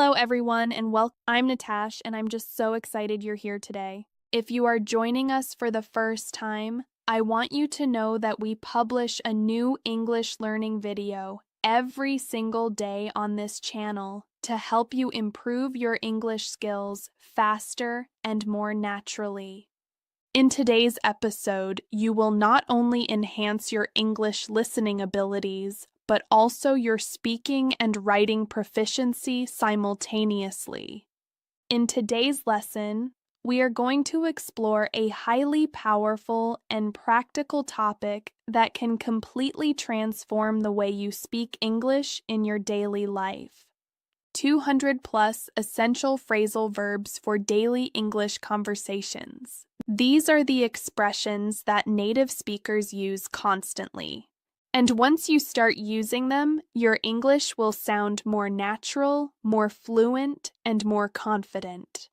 Hello, everyone, and welcome. I'm Natash, and I'm just so excited you're here today. If you are joining us for the first time, I want you to know that we publish a new English learning video every single day on this channel to help you improve your English skills faster and more naturally. In today's episode, you will not only enhance your English listening abilities, but also your speaking and writing proficiency simultaneously. In today's lesson, we are going to explore a highly powerful and practical topic that can completely transform the way you speak English in your daily life. 200 plus essential phrasal verbs for daily English conversations. These are the expressions that native speakers use constantly. And once you start using them, your English will sound more natural, more fluent, and more confident.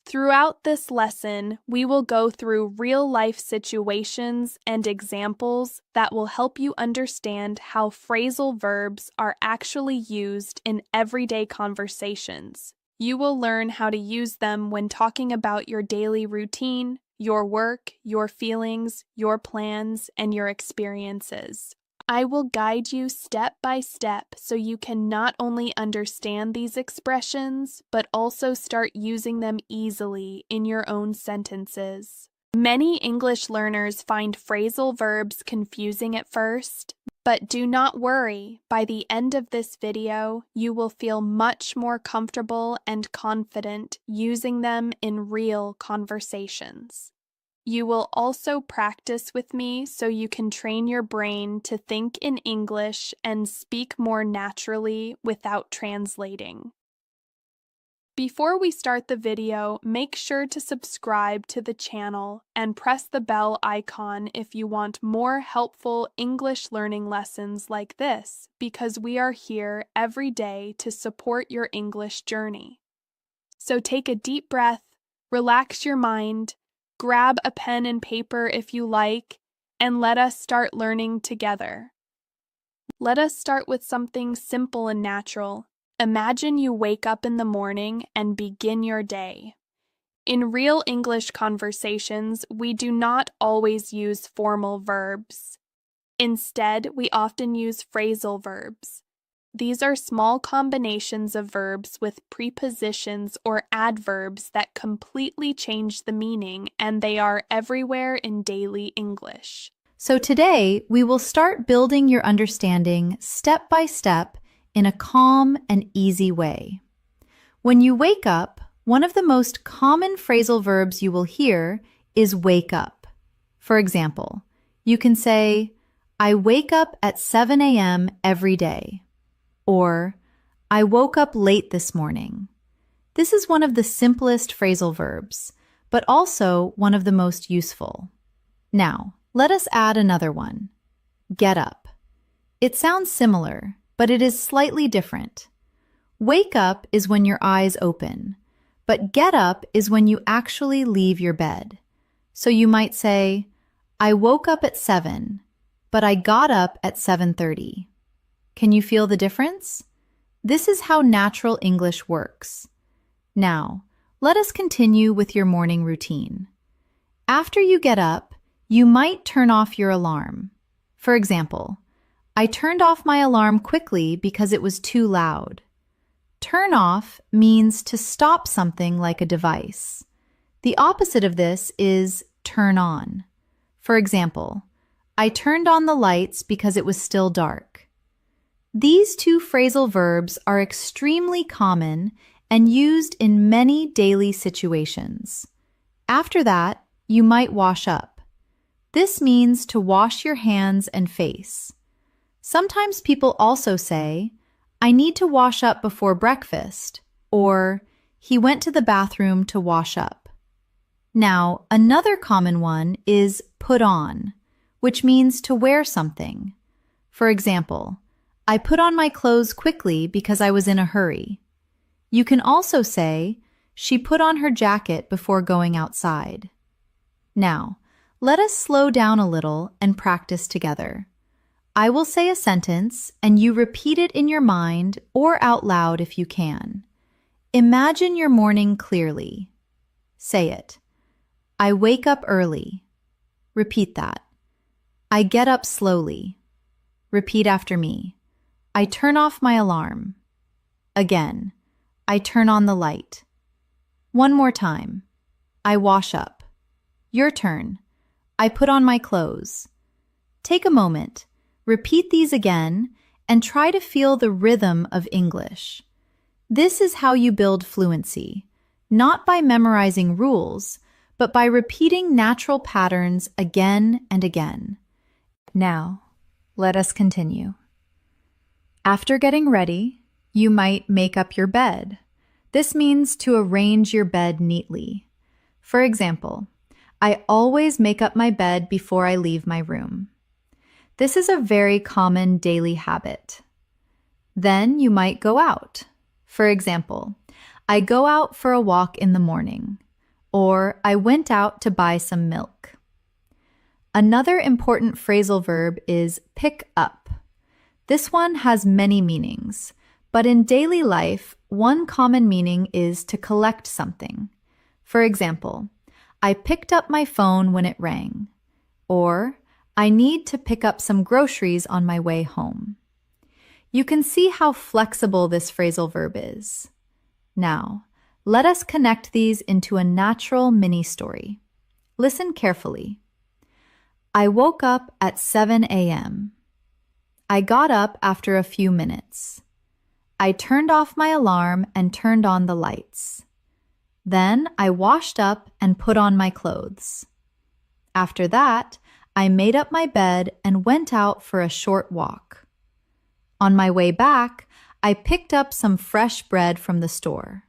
Throughout this lesson, we will go through real-life situations and examples that will help you understand how phrasal verbs are actually used in everyday conversations. You will learn how to use them when talking about your daily routine, your work, your feelings, your plans, and your experiences. I will guide you step by step so you can not only understand these expressions, but also start using them easily in your own sentences. Many English learners find phrasal verbs confusing at first, but do not worry. By the end of this video, you will feel much more comfortable and confident using them in real conversations. You will also practice with me so you can train your brain to think in English and speak more naturally without translating. Before we start the video, make sure to subscribe to the channel and press the bell icon if you want more helpful English learning lessons like this, because we are here every day to support your English journey. So take a deep breath, relax your mind, grab a pen and paper if you like, and let us start learning together. Let us start with something simple and natural. Imagine you wake up in the morning and begin your day. In real English conversations, we do not always use formal verbs. Instead, we often use phrasal verbs. These are small combinations of verbs with prepositions or adverbs that completely change the meaning, and they are everywhere in daily English. So today, we will start building your understanding step by step in a calm and easy way. When you wake up, one of the most common phrasal verbs you will hear is wake up. For example, you can say, I wake up at 7 a.m. every day. Or, I woke up late this morning. This is one of the simplest phrasal verbs, but also one of the most useful. Now, let us add another one. Get up. It sounds similar, but it is slightly different. Wake up is when your eyes open, but get up is when you actually leave your bed. So you might say, I woke up at 7, but I got up at 7:30. Can you feel the difference? This is how natural English works. Now, let us continue with your morning routine. After you get up, you might turn off your alarm. For example, I turned off my alarm quickly because it was too loud. Turn off means to stop something like a device. The opposite of this is turn on. For example, I turned on the lights because it was still dark. These two phrasal verbs are extremely common and used in many daily situations. After that, you might wash up. This means to wash your hands and face. Sometimes people also say, I need to wash up before breakfast, or he went to the bathroom to wash up. Now, another common one is put on, which means to wear something. For example, I put on my clothes quickly because I was in a hurry. You can also say, she put on her jacket before going outside. Now, let us slow down a little and practice together. I will say a sentence and you repeat it in your mind or out loud if you can. Imagine your morning clearly. Say it. I wake up early. Repeat that. I get up slowly. Repeat after me. I turn off my alarm. Again. I turn on the light. One more time. I wash up. Your turn. I put on my clothes. Take a moment. Repeat these again and try to feel the rhythm of English. This is how you build fluency, not by memorizing rules, but by repeating natural patterns again and again. Now, let us continue. After getting ready, you might make up your bed. This means to arrange your bed neatly. For example, I always make up my bed before I leave my room. This is a very common daily habit. Then you might go out. For example, I go out for a walk in the morning, or I went out to buy some milk. Another important phrasal verb is pick up. This one has many meanings, but in daily life, one common meaning is to collect something. For example, I picked up my phone when it rang, or I need to pick up some groceries on my way home. You can see how flexible this phrasal verb is. Now, let us connect these into a natural mini story. Listen carefully. I woke up at 7 a.m. I got up after a few minutes. I turned off my alarm and turned on the lights. Then I washed up and put on my clothes. After that, I made up my bed and went out for a short walk. On my way back, I picked up some fresh bread from the store.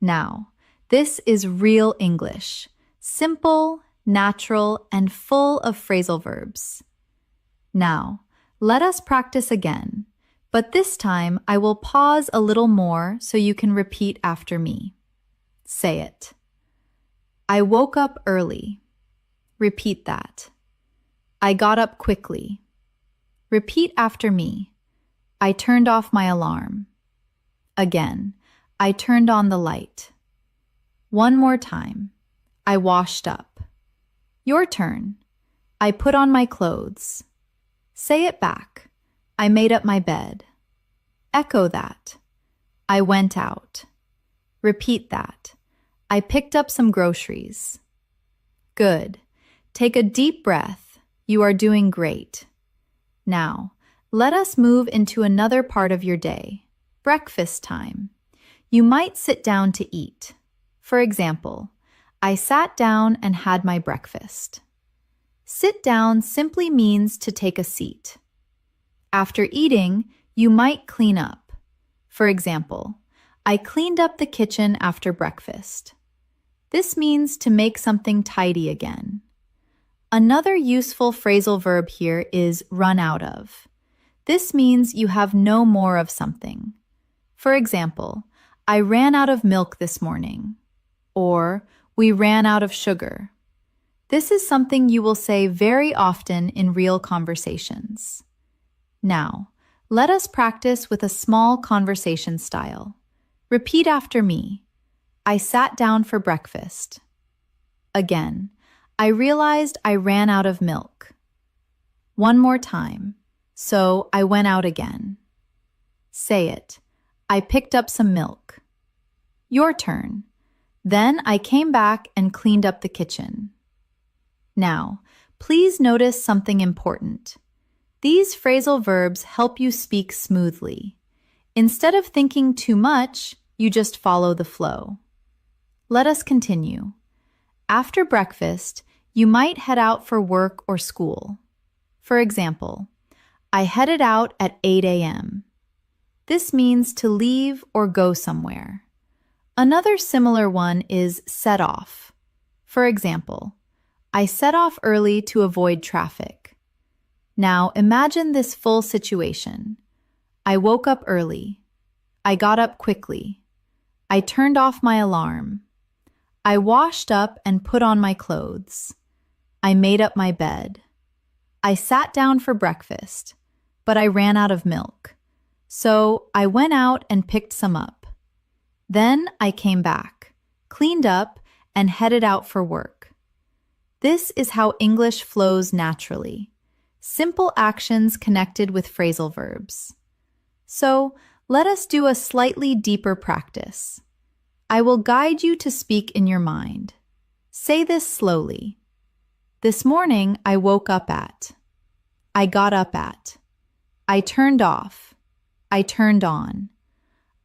Now, this is real English, simple, natural, and full of phrasal verbs. Now, let us practice again, but this time I will pause a little more so you can repeat after me. Say it. I woke up early. Repeat that. I got up quickly. Repeat after me. I turned off my alarm. Again, I turned on the light. One more time. I washed up. Your turn. I put on my clothes. Say it back. I made up my bed. Echo that. I went out. Repeat that. I picked up some groceries. Good. Take a deep breath. You are doing great. Now, let us move into another part of your day. Breakfast time. You might sit down to eat. For example, I sat down and had my breakfast. Sit down simply means to take a seat. After eating, you might clean up. For example, I cleaned up the kitchen after breakfast. This means to make something tidy again. Another useful phrasal verb here is run out of. This means you have no more of something. For example, I ran out of milk this morning, or we ran out of sugar. This is something you will say very often in real conversations. Now, let us practice with a small conversation style. Repeat after me. I sat down for breakfast. Again, I realized I ran out of milk. One more time. So I went out again. Say it. I picked up some milk. Your turn. Then I came back and cleaned up the kitchen. Now, please notice something important. These phrasal verbs help you speak smoothly. Instead of thinking too much, you just follow the flow. Let us continue. After breakfast, you might head out for work or school. For example, I headed out at 8 a.m. This means to leave or go somewhere. Another similar one is set off. For example, I set off early to avoid traffic. Now imagine this full situation. I woke up early. I got up quickly. I turned off my alarm. I washed up and put on my clothes. I made up my bed. I sat down for breakfast, but I ran out of milk. So I went out and picked some up. Then I came back, cleaned up, and headed out for work. This is how English flows naturally. Simple actions connected with phrasal verbs. So let us do a slightly deeper practice. I will guide you to speak in your mind. Say this slowly. This morning I woke up at. I got up at. I turned off. I turned on.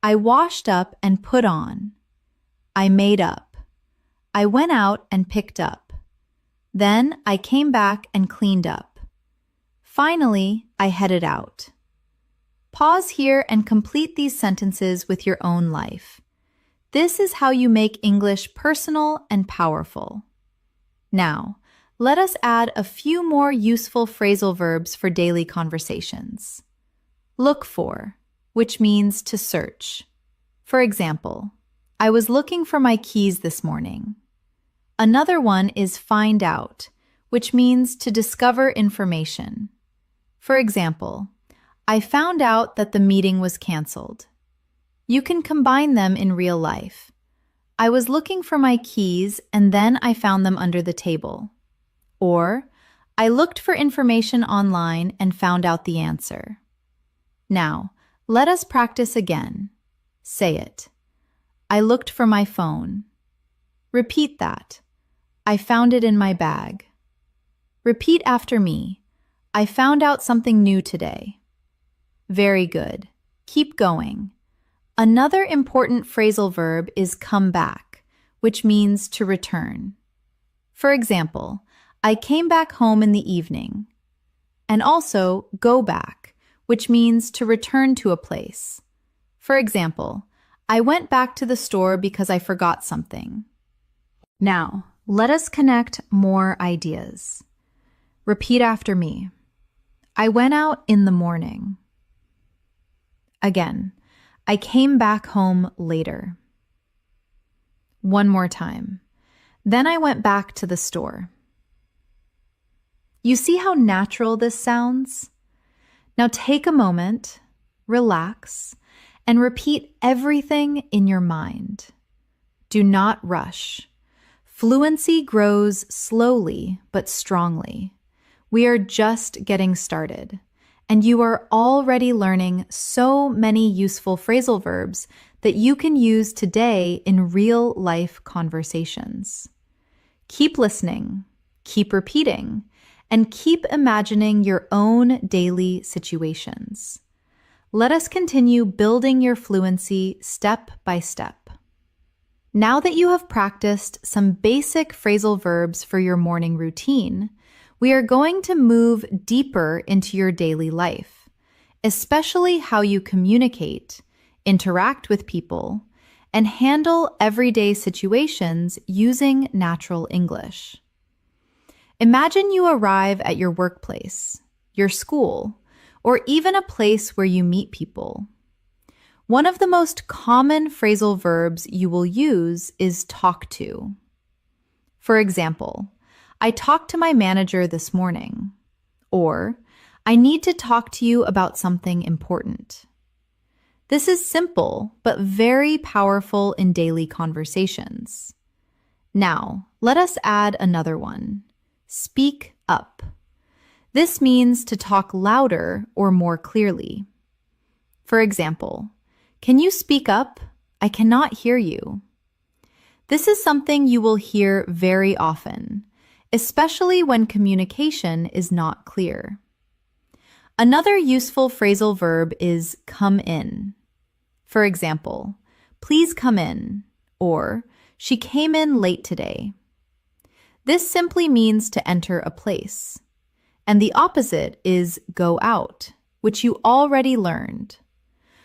I washed up and put on. I made up. I went out and picked up. Then I came back and cleaned up. Finally, I headed out. Pause here and complete these sentences with your own life. This is how you make English personal and powerful. Now, let us add a few more useful phrasal verbs for daily conversations. Look for, which means to search. For example, I was looking for my keys this morning. Another one is find out, which means to discover information. For example, I found out that the meeting was canceled. You can combine them in real life. I was looking for my keys and then I found them under the table. Or, I looked for information online and found out the answer. Now, let us practice again. Say it. I looked for my phone. Repeat that. I found it in my bag. Repeat after me. I found out something new today. Very good. Keep going. Another important phrasal verb is come back, which means to return. For example, I came back home in the evening. And also go back, which means to return to a place. For example, I went back to the store because I forgot something. Now, let us connect more ideas. Repeat after me. I went out in the morning. Again, I came back home later. One more time. Then I went back to the store. You see how natural this sounds? Now take a moment, relax, and repeat everything in your mind. Do not rush. Fluency grows slowly but strongly. We are just getting started, and you are already learning so many useful phrasal verbs that you can use today in real-life conversations. Keep listening, keep repeating, and keep imagining your own daily situations. Let us continue building your fluency step by step. Now that you have practiced some basic phrasal verbs for your morning routine, we are going to move deeper into your daily life, especially how you communicate, interact with people, and handle everyday situations using natural English. Imagine you arrive at your workplace, your school, or even a place where you meet people. One of the most common phrasal verbs you will use is talk to. For example, I talked to my manager this morning, or I need to talk to you about something important. This is simple, but very powerful in daily conversations. Now, let us add another one. Speak up. This means to talk louder or more clearly. For example, can you speak up? I cannot hear you. This is something you will hear very often, especially when communication is not clear. Another useful phrasal verb is come in. For example, please come in, or she came in late today. This simply means to enter a place. And the opposite is go out, which you already learned.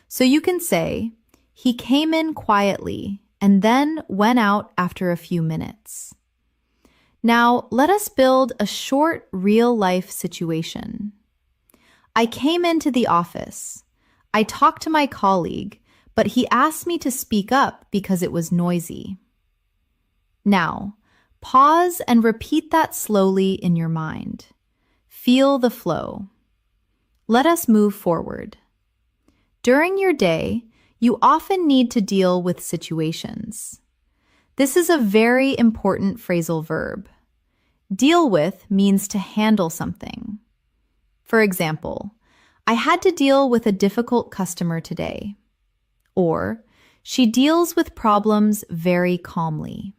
So you can say, he came in quietly and then went out after a few minutes. Now, let us build a short real-life situation. I came into the office. I talked to my colleague, but he asked me to speak up because it was noisy. Now, pause and repeat that slowly in your mind. Feel the flow. Let us move forward. During your day, you often need to deal with situations. This is a very important phrasal verb. Deal with means to handle something. For example, I had to deal with a difficult customer today. Or, she deals with problems very calmly.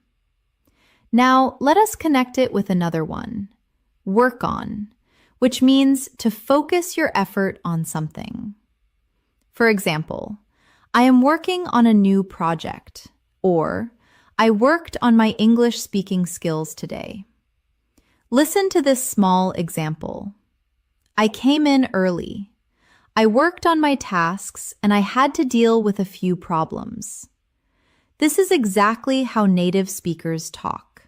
Now, let us connect it with another one. Work on, which means to focus your effort on something. For example, I am working on a new project, or I worked on my English speaking skills today. Listen to this small example. I came in early. I worked on my tasks and I had to deal with a few problems. This is exactly how native speakers talk.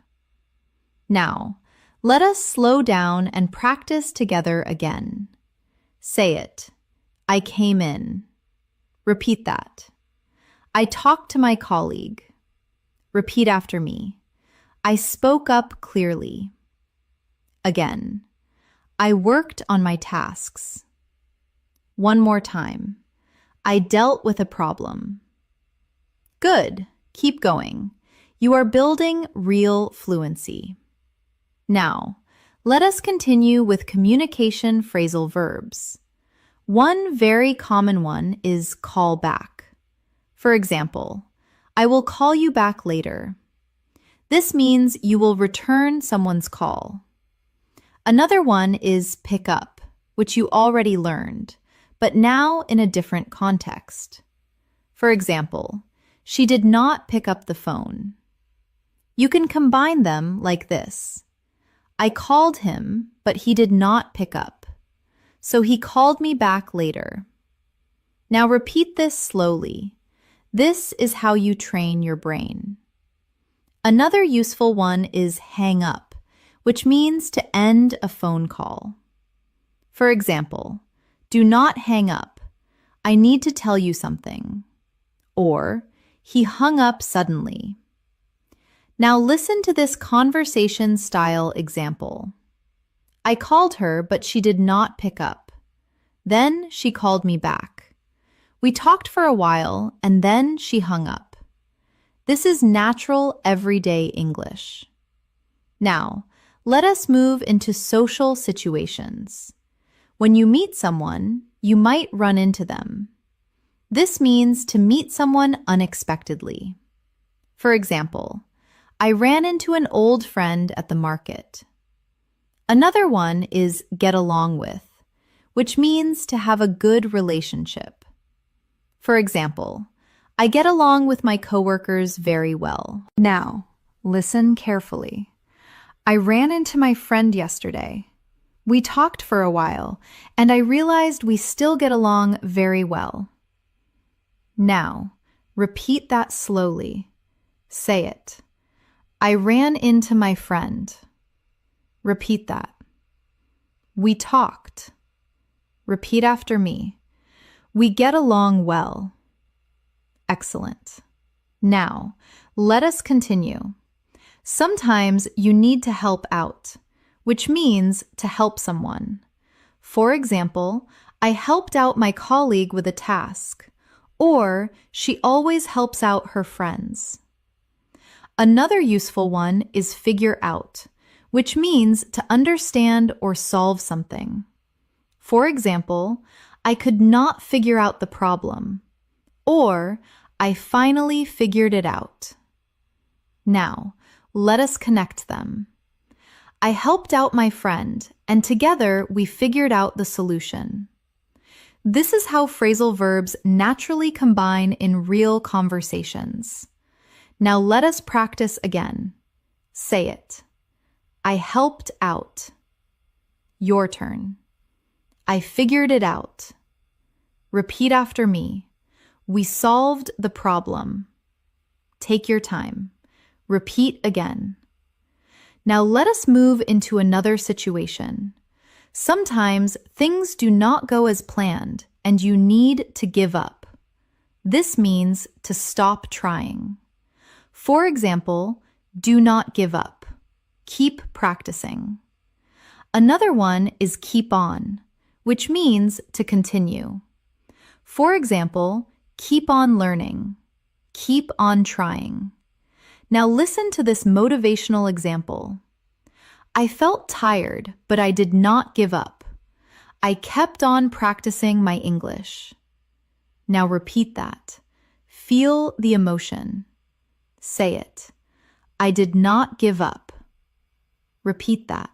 Now, let us slow down and practice together again. Say it. I came in. Repeat that. I talked to my colleague. Repeat after me. I spoke up clearly. Again. I worked on my tasks. One more time. I dealt with a problem. Good. Keep going. You are building real fluency. Now, let us continue with communication phrasal verbs. One very common one is call back. For example, I will call you back later. This means you will return someone's call. Another one is pick up, which you already learned, but now in a different context. For example, she did not pick up the phone. You can combine them like this. I called him, but he did not pick up. So he called me back later. Now repeat this slowly. This is how you train your brain. Another useful one is hang up, which means to end a phone call. For example, do not hang up. I need to tell you something. Or, he hung up suddenly. Now listen to this conversation style example. I called her, but she did not pick up. Then she called me back. We talked for a while, and then she hung up. This is natural, everyday English. Now, let us move into social situations. When you meet someone, you might run into them. This means to meet someone unexpectedly. For example, I ran into an old friend at the market. Another one is get along with, which means to have a good relationship. For example, I get along with my coworkers very well. Now, listen carefully. I ran into my friend yesterday. We talked for a while, and I realized we still get along very well. Now, repeat that slowly. Say it. I ran into my friend. Repeat that. We talked. Repeat after me. We get along well. Excellent. Now, let us continue. Sometimes you need to help out, which means to help someone. For example, I helped out my colleague with a task, or she always helps out her friends. Another useful one is figure out, which means to understand or solve something. For example, I could not figure out the problem, or I finally figured it out. Now, let us connect them. I helped out my friend, and together we figured out the solution. This is how phrasal verbs naturally combine in real conversations. Now let us practice again. Say it. I helped out. Your turn. I figured it out. Repeat after me. We solved the problem. Take your time. Repeat again. Now let us move into another situation. Sometimes things do not go as planned and you need to give up. This means to stop trying. For example, do not give up. Keep practicing. Another one is keep on, which means to continue. For example, keep on learning, keep on trying. Now listen to this motivational example. I felt tired, but I did not give up. I kept on practicing my English. Now repeat that. Feel the emotion. Say it. I did not give up. Repeat that.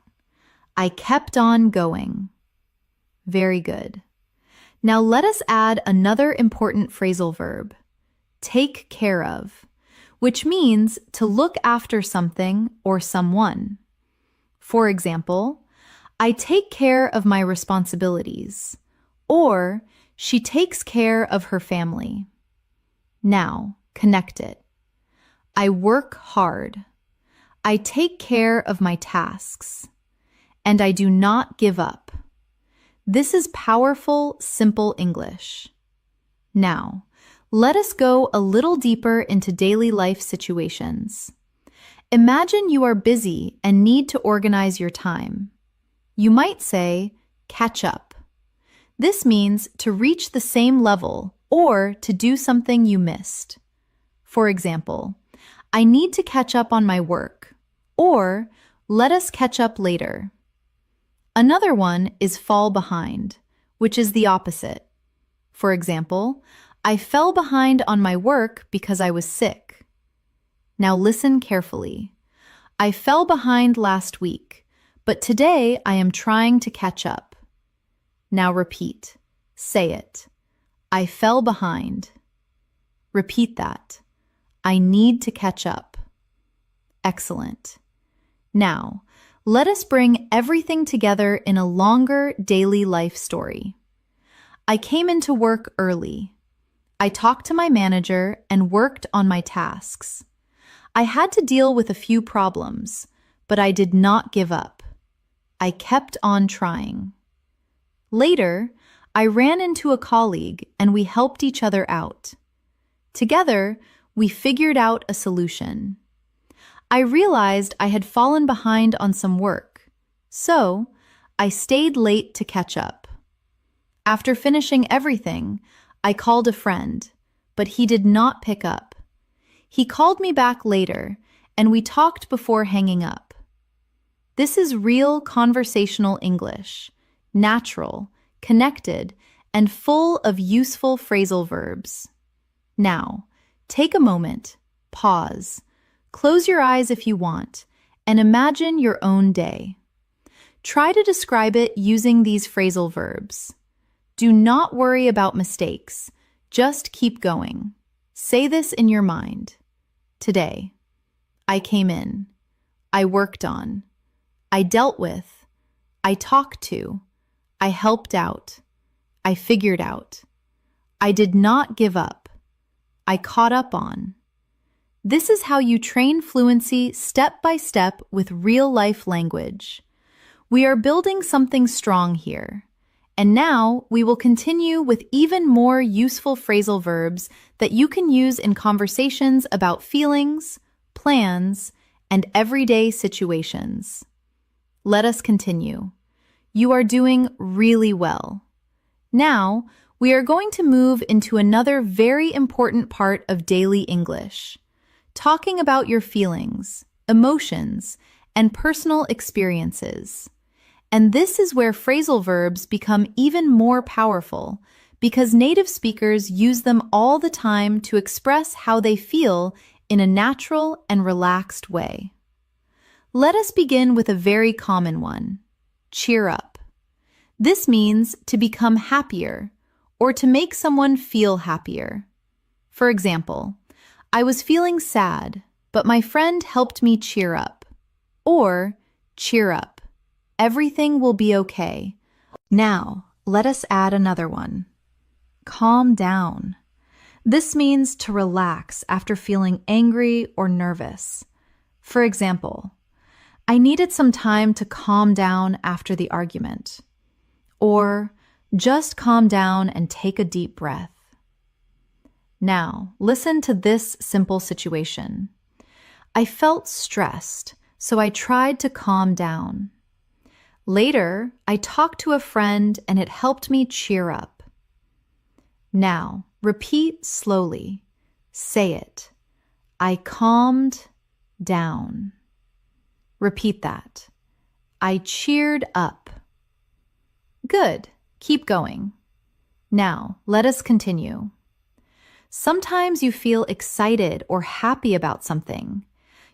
I kept on going. Very good. Now let us add another important phrasal verb, take care of, which means to look after something or someone. For example, I take care of my responsibilities, or she takes care of her family. Now, connect it. I work hard. I take care of my tasks. And I do not give up. This is powerful, simple English. Now, let us go a little deeper into daily life situations. Imagine you are busy and need to organize your time. You might say, catch up. This means to reach the same level or to do something you missed. For example, I need to catch up on my work, or let us catch up later. Another one is fall behind, which is the opposite. For example, I fell behind on my work because I was sick. Now listen carefully. I fell behind last week, but today I am trying to catch up. Now repeat. Say it. I fell behind. Repeat that. I need to catch up. Excellent. Now, let us bring everything together in a longer daily life story. I came into work early. I talked to my manager and worked on my tasks. I had to deal with a few problems, but I did not give up. I kept on trying. Later, I ran into a colleague and we helped each other out. Together, we figured out a solution. I realized I had fallen behind on some work, so I stayed late to catch up. After finishing everything, I called a friend, but he did not pick up. He called me back later, and we talked before hanging up. This is real conversational English, natural, connected, and full of useful phrasal verbs. Now, take a moment, pause, close your eyes if you want, and imagine your own day. Try to describe it using these phrasal verbs. Do not worry about mistakes. Just keep going. Say this in your mind. Today, I came in. I worked on. I dealt with. I talked to. I helped out. I figured out. I did not give up. I caught up on. This is how you train fluency step by step with real-life language. We are building something strong here. And now we will continue with even more useful phrasal verbs that you can use in conversations about feelings, plans, and everyday situations. Let us continue. You are doing really well. Now, we are going to move into another very important part of daily English. Talking about your feelings, emotions, and personal experiences. And this is where phrasal verbs become even more powerful because native speakers use them all the time to express how they feel in a natural and relaxed way. Let us begin with a very common one, cheer up. This means to become happier or to make someone feel happier. For example, I was feeling sad, but my friend helped me cheer up. Or, cheer up. Everything will be okay. Now, let us add another one. Calm down. This means to relax after feeling angry or nervous. For example, I needed some time to calm down after the argument. Or, just calm down and take a deep breath. Now, listen to this simple situation. I felt stressed, so I tried to calm down. Later, I talked to a friend and it helped me cheer up. Now, repeat slowly. Say it. I calmed down. Repeat that. I cheered up. Good. Keep going. Now, let us continue. Sometimes you feel excited or happy about something.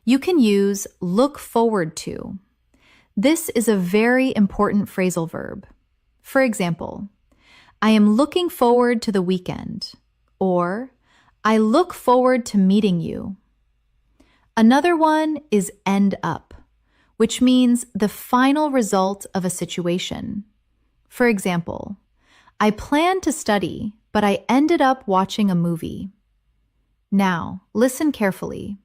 You can use look forward to. This is a very important phrasal verb. For example, I am looking forward to the weekend, or I look forward to meeting you. Another one is end up, which means the final result of a situation. For example, I planned to study, but I ended up watching a movie. Now, listen carefully.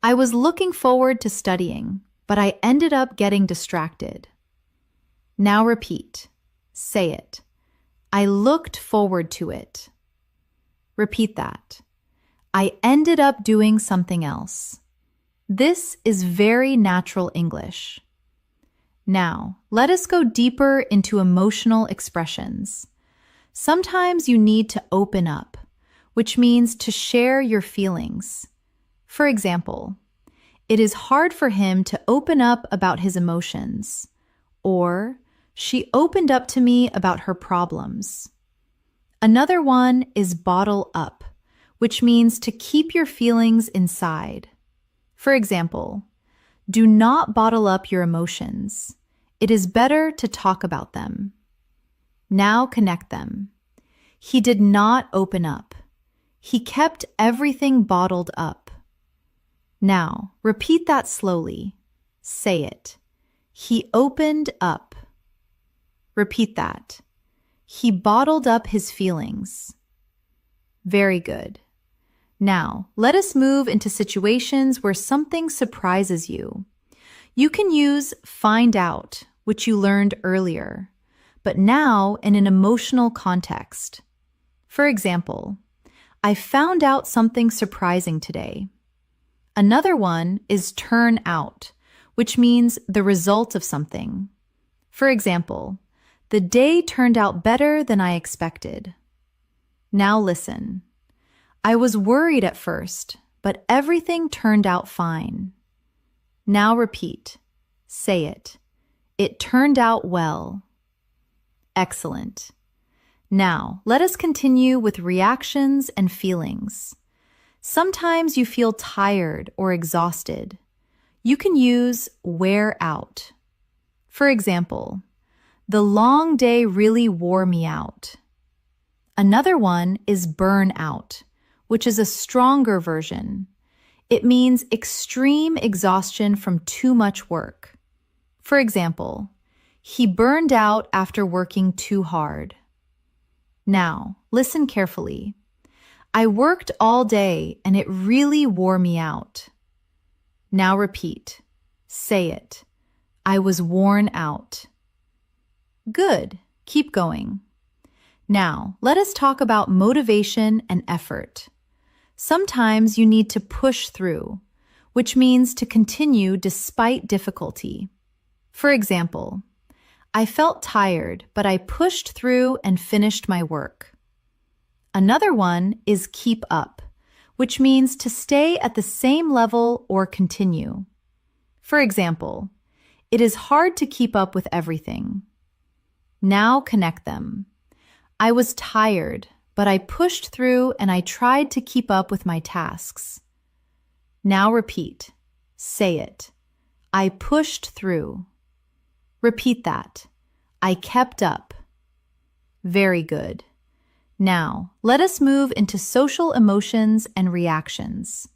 I was looking forward to studying, but I ended up getting distracted. Now repeat. Say it. I looked forward to it. Repeat that. I ended up doing something else. This is very natural English. Now, let us go deeper into emotional expressions. Sometimes you need to open up, which means to share your feelings. For example, it is hard for him to open up about his emotions, or she opened up to me about her problems. Another one is bottle up, which means to keep your feelings inside. For example, do not bottle up your emotions. It is better to talk about them. Now connect them. He did not open up. He kept everything bottled up. Now, repeat that slowly. Say it. He opened up. Repeat that. He bottled up his feelings. Very good. Now, let us move into situations where something surprises you. You can use find out, which you learned earlier, but now in an emotional context. For example, I found out something surprising today. Another one is turn out, which means the result of something. For example, the day turned out better than I expected. Now listen. I was worried at first, but everything turned out fine. Now repeat. Say it. It turned out well. Excellent. Now, let us continue with reactions and feelings. Sometimes you feel tired or exhausted. You can use wear out. For example, the long day really wore me out. Another one is burn out, which is a stronger version. It means extreme exhaustion from too much work. For example, he burned out after working too hard. Now, listen carefully. I worked all day and it really wore me out. Now repeat. Say it. I was worn out. Good. Keep going. Now, let us talk about motivation and effort. Sometimes you need to push through, which means to continue despite difficulty. For example, I felt tired, but I pushed through and finished my work. Another one is keep up, which means to stay at the same level or continue. For example, it is hard to keep up with everything. Now connect them. I was tired, but I pushed through and I tried to keep up with my tasks. Now repeat. Say it. I pushed through. Repeat that. I kept up. Very good. Now, let us move into social emotions and reactions.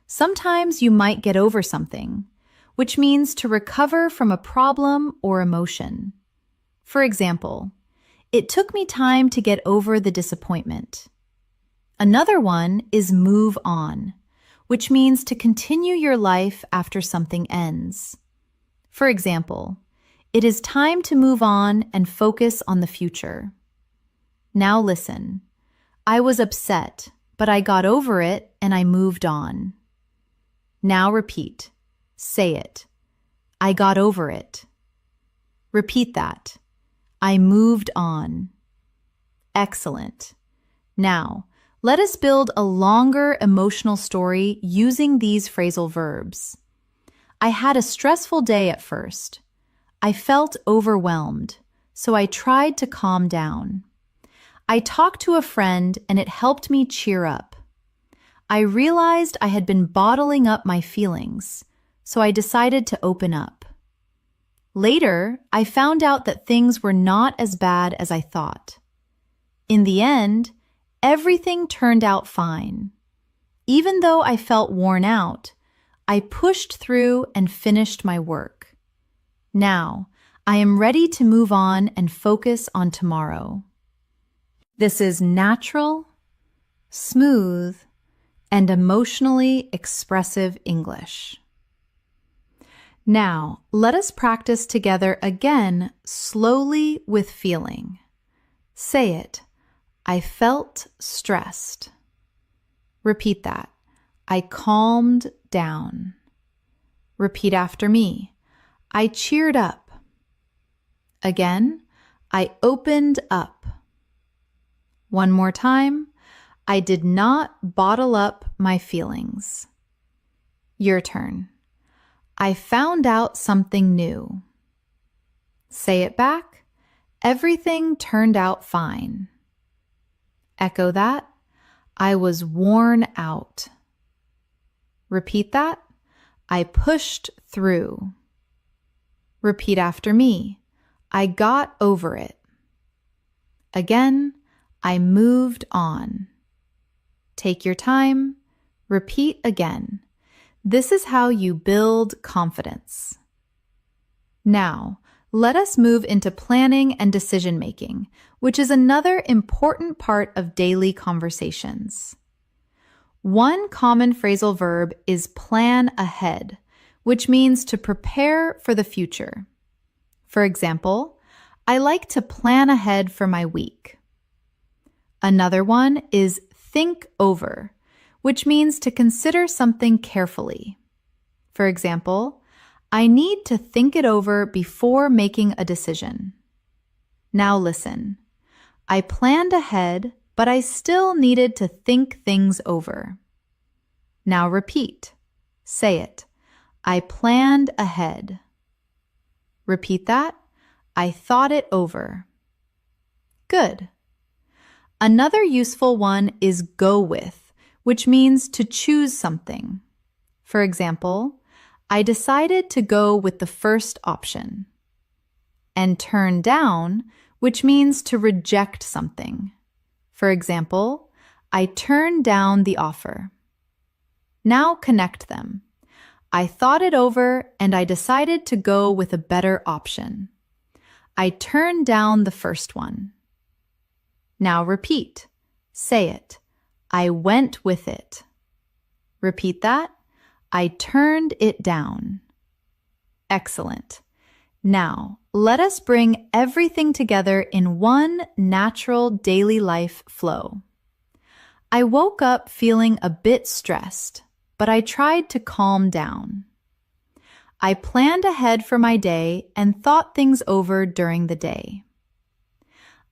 Sometimes you might get over something, which means to recover from a problem or emotion. For example, it took me time to get over the disappointment. Another one is move on, which means to continue your life after something ends. For example, it is time to move on and focus on the future. Now listen. I was upset, but I got over it and I moved on. Now repeat. Say it. I got over it. Repeat that. I moved on. Excellent. Now, let us build a longer emotional story using these phrasal verbs. I had a stressful day at first. I felt overwhelmed, so I tried to calm down. I talked to a friend and it helped me cheer up. I realized I had been bottling up my feelings, so I decided to open up. Later, I found out that things were not as bad as I thought. In the end, everything turned out fine. Even though I felt worn out, I pushed through and finished my work. Now, I am ready to move on and focus on tomorrow. This is natural, smooth, and emotionally expressive English. Now, let us practice together again, slowly with feeling. Say it. I felt stressed. Repeat that. I calmed down. Repeat after me. I cheered up. Again, I opened up. One more time. I did not bottle up my feelings. Your turn. I found out something new. Say it back. Everything turned out fine. Echo that. I was worn out. Repeat that. I pushed through. Repeat after me. I got over it. Again, I moved on. Take your time. Repeat again. This is how you build confidence. Now, let us move into planning and decision-making, which is another important part of daily conversations. One common phrasal verb is plan ahead, which means to prepare for the future. For example, I like to plan ahead for my week. Another one is think over, which means to consider something carefully. For example, I need to think it over before making a decision. Now listen. I planned ahead, but I still needed to think things over. Now repeat. Say it. I planned ahead. Repeat that. I thought it over. Good. Another useful one is go with, which means to choose something. For example, I decided to go with the first option. And turn down, which means to reject something. For example, I turned down the offer. Now connect them. I thought it over and I decided to go with a better option. I turned down the first one. Now repeat. Say it. I went with it. Repeat that. I turned it down. Excellent. Now, let us bring everything together in one natural daily life flow. I woke up feeling a bit stressed, but I tried to calm down. I planned ahead for my day and thought things over during the day.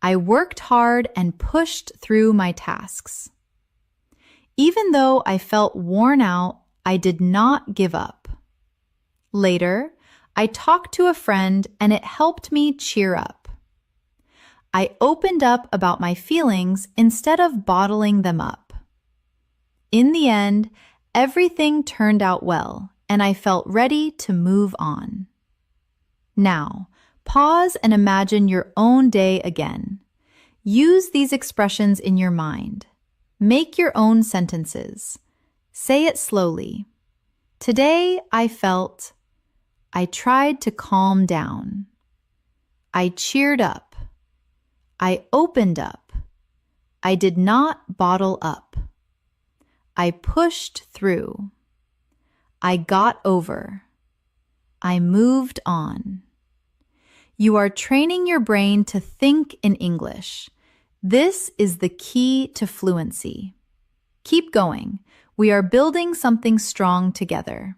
I worked hard and pushed through my tasks. Even though I felt worn out, I did not give up. Later, I talked to a friend and it helped me cheer up. I opened up about my feelings instead of bottling them up. In the end, everything turned out well and I felt ready to move on. Now, pause and imagine your own day again. Use these expressions in your mind. Make your own sentences. Say it slowly. Today I felt. I tried to calm down. I cheered up. I opened up. I did not bottle up. I pushed through. I got over. I moved on. You are training your brain to think in English. This is the key to fluency. Keep going. We are building something strong together.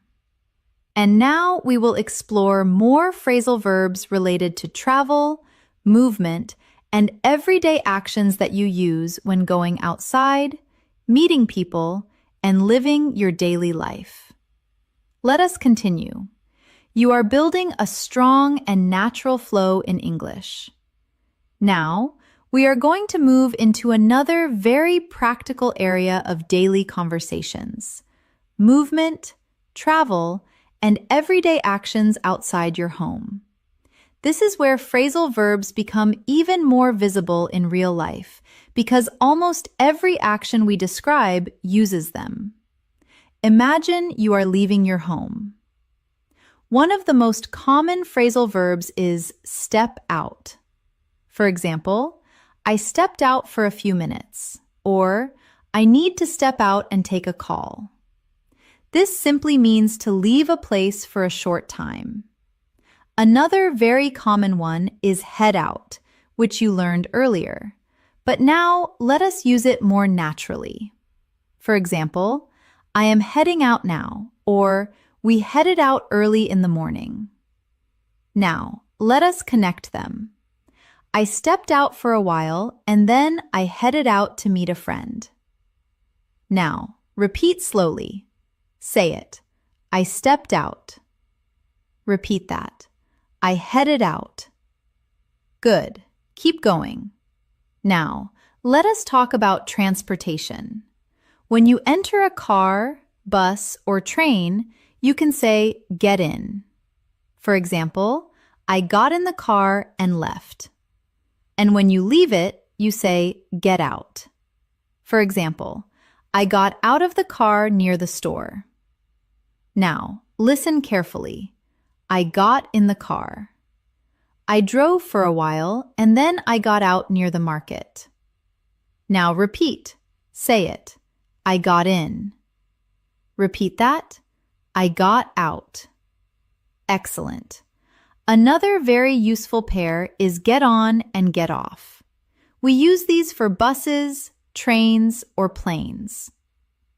And now we will explore more phrasal verbs related to travel, movement, and everyday actions that you use when going outside, meeting people, and living your daily life. Let us continue. You are building a strong and natural flow in English. Now, we are going to move into another very practical area of daily conversations: movement, travel, and everyday actions outside your home. This is where phrasal verbs become even more visible in real life because almost every action we describe uses them. Imagine you are leaving your home. One of the most common phrasal verbs is step out. For example, I stepped out for a few minutes, or I need to step out and take a call. This simply means to leave a place for a short time. Another very common one is head out, which you learned earlier. But now let us use it more naturally. For example, I am heading out now, or we headed out early in the morning. Now, let us connect them. I stepped out for a while, and then I headed out to meet a friend. Now, repeat slowly. Say it. I stepped out. Repeat that. I headed out. Good. Keep going. Now, let us talk about transportation. When you enter a car, bus, or train, you can say, get in. For example, I got in the car and left. And when you leave it, you say, get out. For example, I got out of the car near the store. Now, listen carefully. I got in the car. I drove for a while, and then I got out near the market. Now repeat. Say it. I got in. Repeat that. I got out. Excellent. Another very useful pair is get on and get off. We use these for buses, trains, or planes.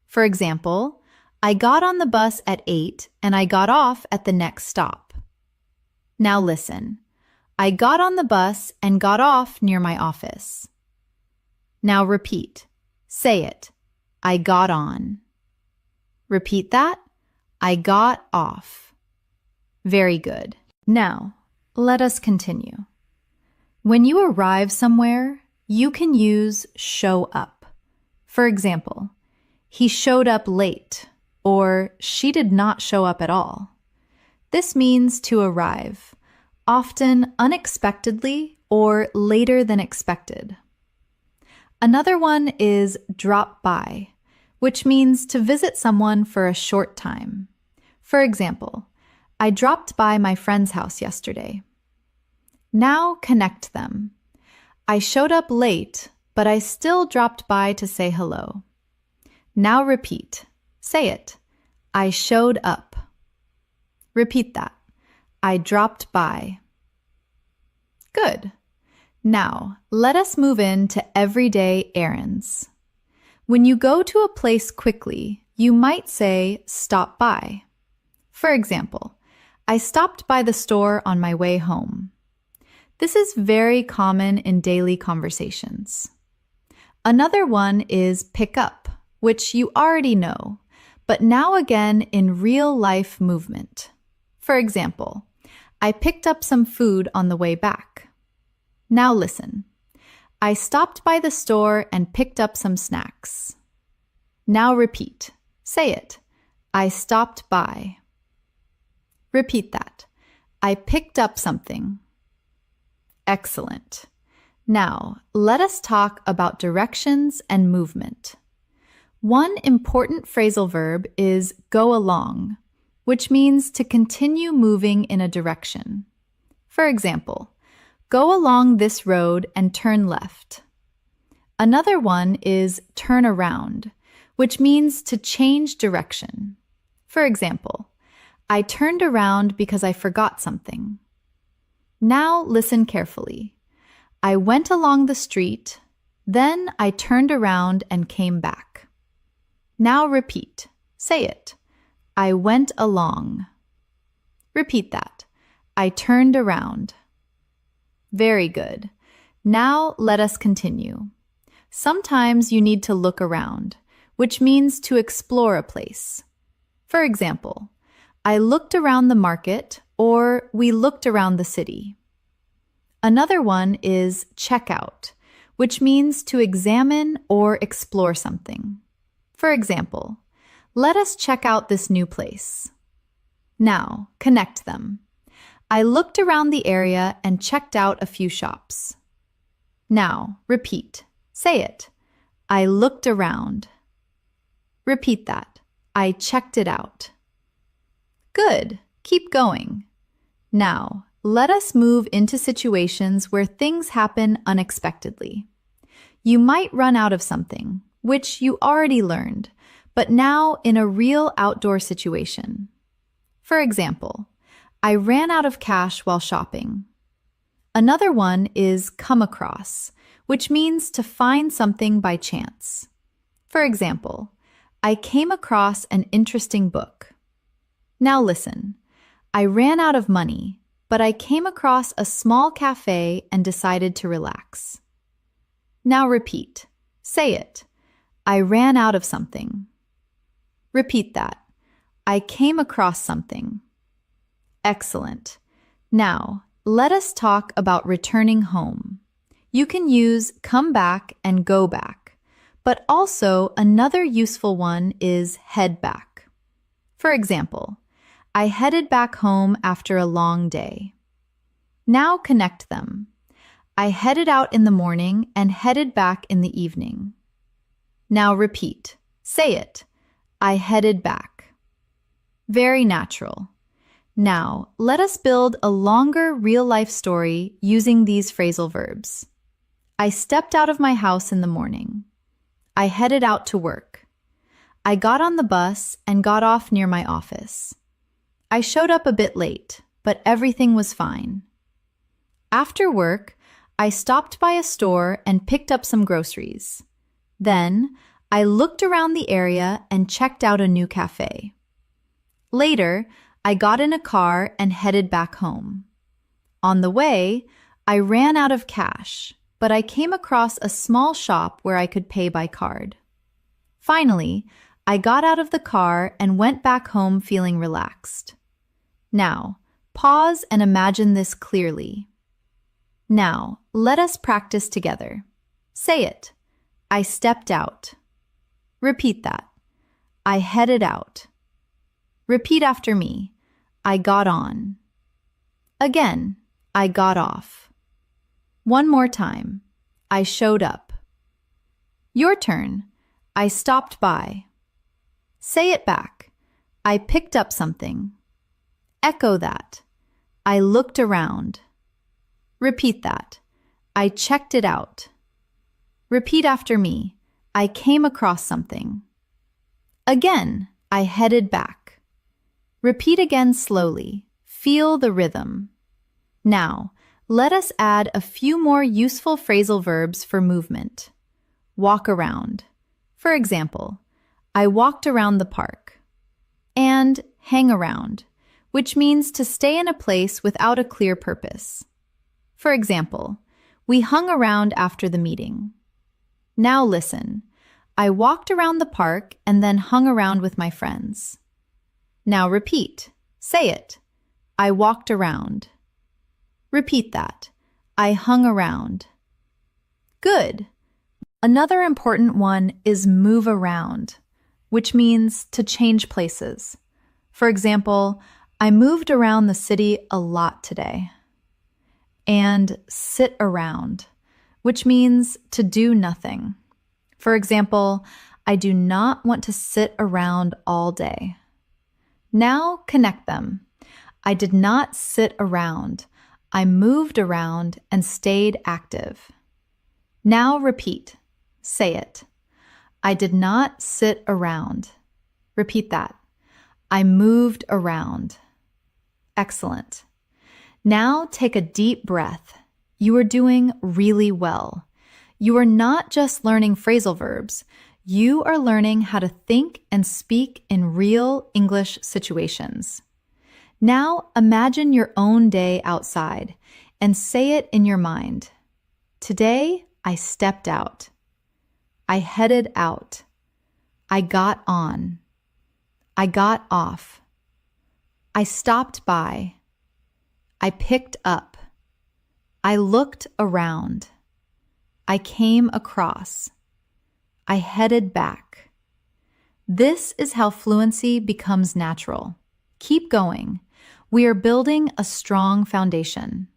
For example, I got on the bus at 8 and I got off at the next stop. Now listen. I got on the bus and got off near my office. Now repeat. Say it. I got on. Repeat that. I got off. Very good. Now, let us continue. When you arrive somewhere, you can use show up. For example, he showed up late, or she did not show up at all. This means to arrive, often unexpectedly or later than expected. Another one is drop by, which means to visit someone for a short time. For example, I dropped by my friend's house yesterday. Now connect them. I showed up late, but I still dropped by to say hello. Now repeat. Say it. I showed up. Repeat that. I dropped by. Good. Now, let us move into everyday errands. When you go to a place quickly, you might say stop by. For example, I stopped by the store on my way home. This is very common in daily conversations. Another one is pick up, which you already know, but now again in real-life movement. For example, I picked up some food on the way back. Now listen. I stopped by the store and picked up some snacks. Now repeat. Say it. I stopped by. Repeat that. I picked up something. Excellent. Now, let us talk about directions and movement. One important phrasal verb is go along, which means to continue moving in a direction. For example, go along this road and turn left. Another one is turn around, which means to change direction. For example, I turned around because I forgot something. Now listen carefully. I went along the street, then I turned around and came back. Now repeat. Say it. I went along. Repeat that. I turned around. Very good. Now let us continue. Sometimes you need to look around, which means to explore a place. For example, I looked around the market, or we looked around the city. Another one is check out, which means to examine or explore something. For example, let us check out this new place. Now, connect them. I looked around the area and checked out a few shops. Now, repeat. Say it. I looked around. Repeat that. I checked it out. Good. Keep going. Now, let us move into situations where things happen unexpectedly. You might run out of something, which you already learned, but now in a real outdoor situation. For example, I ran out of cash while shopping. Another one is come across, which means to find something by chance. For example, I came across an interesting book. Now listen, I ran out of money, but I came across a small cafe and decided to relax. Now repeat. Say it. I ran out of something. Repeat that. I came across something. Excellent. Now, let us talk about returning home. You can use come back and go back, but also another useful one is head back. For example, I headed back home after a long day. Now connect them. I headed out in the morning and headed back in the evening. Now repeat. Say it. I headed back. Very natural. Now, let us build a longer real-life story using these phrasal verbs. I stepped out of my house in the morning. I headed out to work. I got on the bus and got off near my office. I showed up a bit late, but everything was fine. After work, I stopped by a store and picked up some groceries. Then, I looked around the area and checked out a new cafe. Later, I got in a car and headed back home. On the way, I ran out of cash, but I came across a small shop where I could pay by card. Finally, I got out of the car and went back home feeling relaxed. Now, pause and imagine this clearly. Now, let us practice together. Say it. I stepped out. Repeat that. I headed out. Repeat after me. I got on. Again, I got off. One more time. I showed up. Your turn. I stopped by. Say it back. I picked up something. Echo that. I looked around. Repeat that. I checked it out. Repeat after me. I came across something. Again, I headed back. Repeat again slowly. Feel the rhythm. Now, let us add a few more useful phrasal verbs for movement. Walk around. For example, I walked around the park. And hang around, which means to stay in a place without a clear purpose. For example, we hung around after the meeting. Now listen. I walked around the park and then hung around with my friends. Now repeat. Say it. I walked around. Repeat that. I hung around. Good. Another important one is move around, which means to change places. For example, I moved around the city a lot today. And sit around, which means to do nothing. For example, I do not want to sit around all day. Now connect them. I did not sit around. I moved around and stayed active. Now repeat. Say it. I did not sit around. Repeat that. I moved around. Excellent. Now take a deep breath. You are doing really well. You are not just learning phrasal verbs. You are learning how to think and speak in real English situations. Now imagine your own day outside and say it in your mind. Today, I stepped out. I headed out. I got on. I got off. I stopped by. I picked up. I looked around. I came across. I headed back. This is how fluency becomes natural. Keep going. We are building a strong foundation.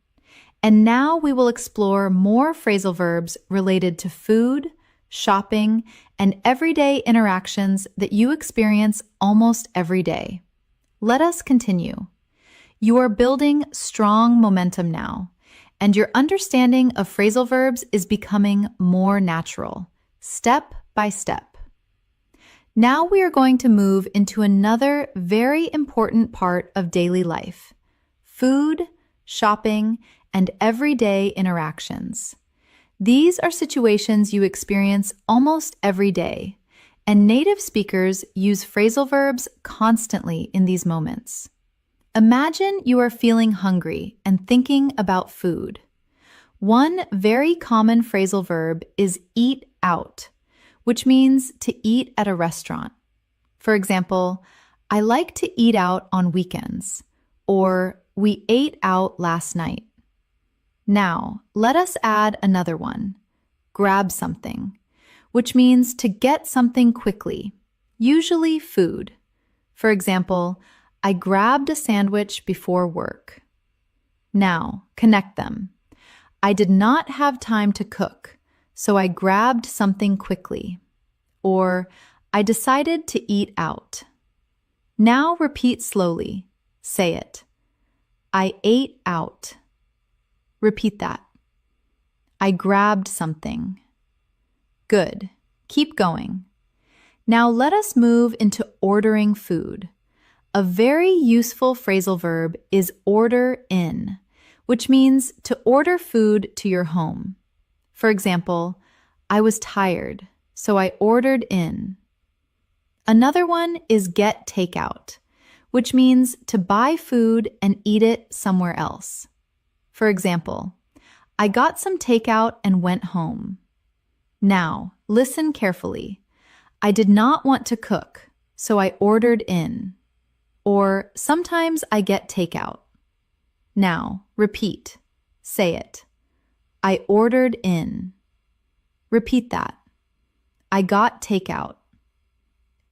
And now we will explore more phrasal verbs related to food, shopping, and everyday interactions that you experience almost every day. Let us continue. You are building strong momentum now, and your understanding of phrasal verbs is becoming more natural, step by step. Now we are going to move into another very important part of daily life: food, shopping, and everyday interactions. These are situations you experience almost every day, and native speakers use phrasal verbs constantly in these moments. Imagine you are feeling hungry and thinking about food. One very common phrasal verb is eat out, which means to eat at a restaurant. For example, I like to eat out on weekends, or we ate out last night. Now, let us add another one, grab something, which means to get something quickly, usually food. For example, I grabbed a sandwich before work. Now, connect them. I did not have time to cook, so I grabbed something quickly. Or, I decided to eat out. Now repeat slowly. Say it. I ate out. Repeat that. I grabbed something. Good. Keep going. Now let us move into ordering food. A very useful phrasal verb is order in, which means to order food to your home. For example, I was tired, so I ordered in. Another one is get takeout, which means to buy food and eat it somewhere else. For example, I got some takeout and went home. Now, listen carefully. I did not want to cook, so I ordered in. Or sometimes I get takeout. Now, repeat. Say it. I ordered in. Repeat that. I got takeout.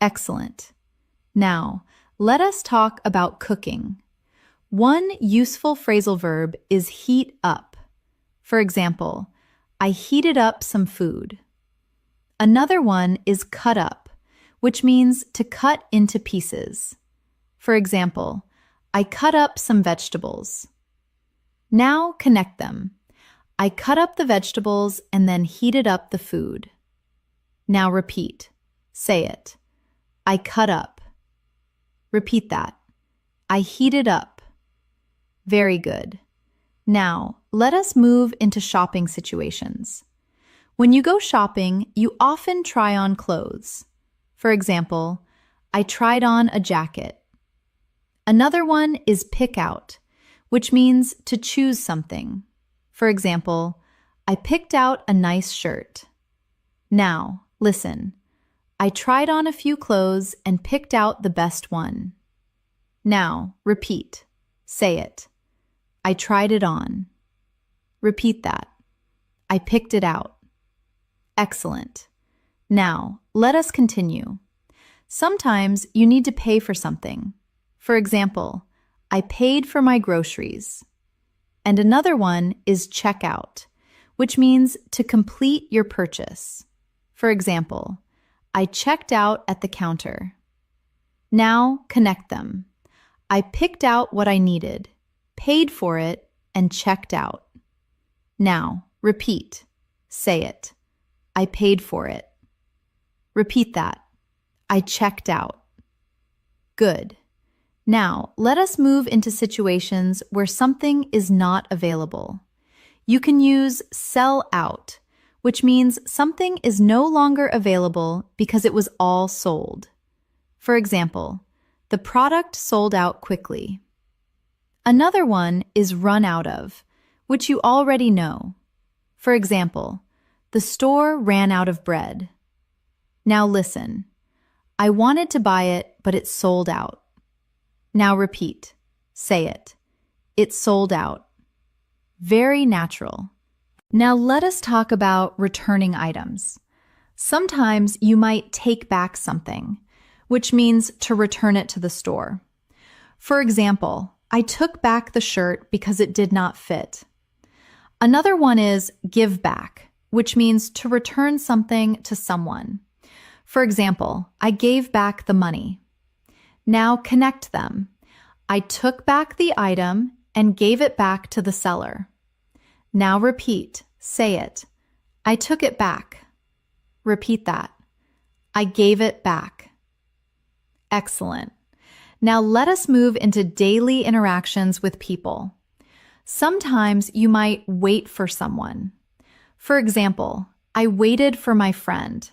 Excellent. Now, let us talk about cooking. One useful phrasal verb is heat up. For example, I heated up some food. Another one is cut up, which means to cut into pieces. For example, I cut up some vegetables. Now connect them. I cut up the vegetables and then heated up the food. Now repeat. Say it. I cut up. Repeat that. I heated up. Very good. Now, let us move into shopping situations. When you go shopping, you often try on clothes. For example, I tried on a jacket. Another one is pick out, which means to choose something. For example, I picked out a nice shirt. Now, listen. I tried on a few clothes and picked out the best one. Now, repeat. Say it. I tried it on. Repeat that. I picked it out. Excellent. Now, let us continue. Sometimes you need to pay for something. For example, I paid for my groceries. And another one is check out, which means to complete your purchase. For example, I checked out at the counter. Now connect them. I picked out what I needed, paid for it, and checked out. Now, repeat. Say it. I paid for it. Repeat that. I checked out. Good. Now, let us move into situations where something is not available. You can use sell out, which means something is no longer available because it was all sold. For example, the product sold out quickly. Another one is run out of, which you already know. For example, the store ran out of bread. Now listen. I wanted to buy it, but it sold out. Now repeat. Say it. It sold out. Very natural. Now let us talk about returning items. Sometimes you might take back something, which means to return it to the store. For example, I took back the shirt because it did not fit. Another one is give back, which means to return something to someone. For example, I gave back the money. Now connect them. I took back the item and gave it back to the seller. Now repeat, say it. I took it back. Repeat that. I gave it back. Excellent. Now let us move into daily interactions with people. Sometimes you might wait for someone. For example, I waited for my friend.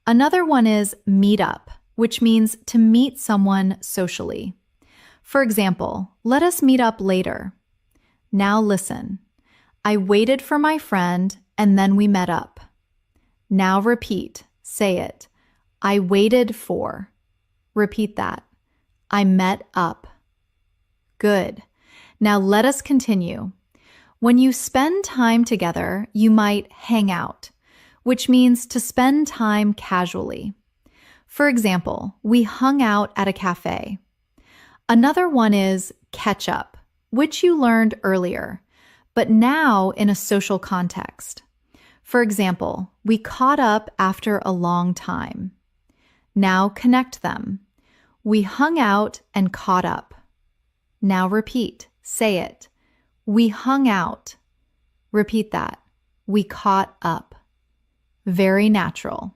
Another one is meet up, which means to meet someone socially. For example, let us meet up later. Now listen. I waited for my friend and then we met up. Now repeat, say it. I waited for. Repeat that. I met up. Good. Now let us continue. When you spend time together, you might hang out, which means to spend time casually. For example, we hung out at a cafe. Another one is catch up, which you learned earlier, but now in a social context. For example, we caught up after a long time. Now connect them. We hung out and caught up. Now repeat, say it. We hung out. Repeat that. We caught up. Very natural.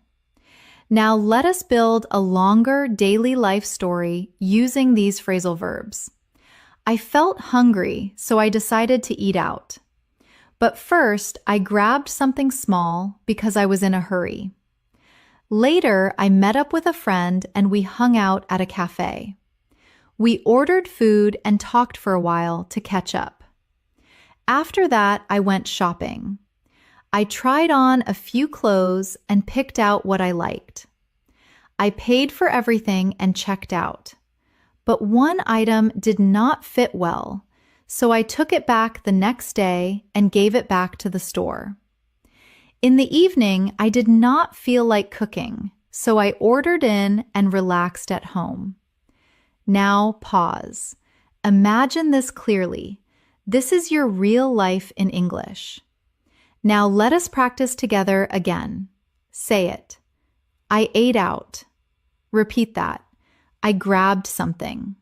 Now let us build a longer daily life story using these phrasal verbs. I felt hungry, so I decided to eat out. But first, I grabbed something small because I was in a hurry. Later, I met up with a friend and we hung out at a cafe. We ordered food and talked for a while to catch up. After that, I went shopping. I tried on a few clothes and picked out what I liked. I paid for everything and checked out. But one item did not fit well, so I took it back the next day and gave it back to the store. In the evening, I did not feel like cooking, so I ordered in and relaxed at home. Now pause. Imagine this clearly. This is your real life in English. Now let us practice together again. Say it. I ate out. Repeat that. I grabbed something.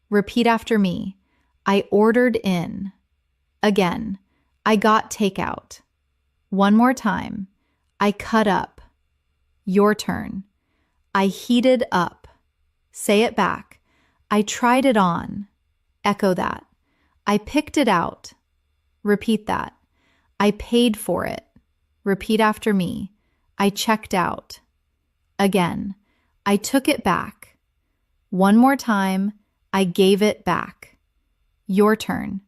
Repeat after me. I ordered in. Again. I got takeout. One more time. I cut up. Your turn. I heated up. Say it back. I tried it on. Echo that. I picked it out. Repeat that. I paid for it. Repeat after me. I checked out. Again. I took it back. One more time. I gave it back. Your turn.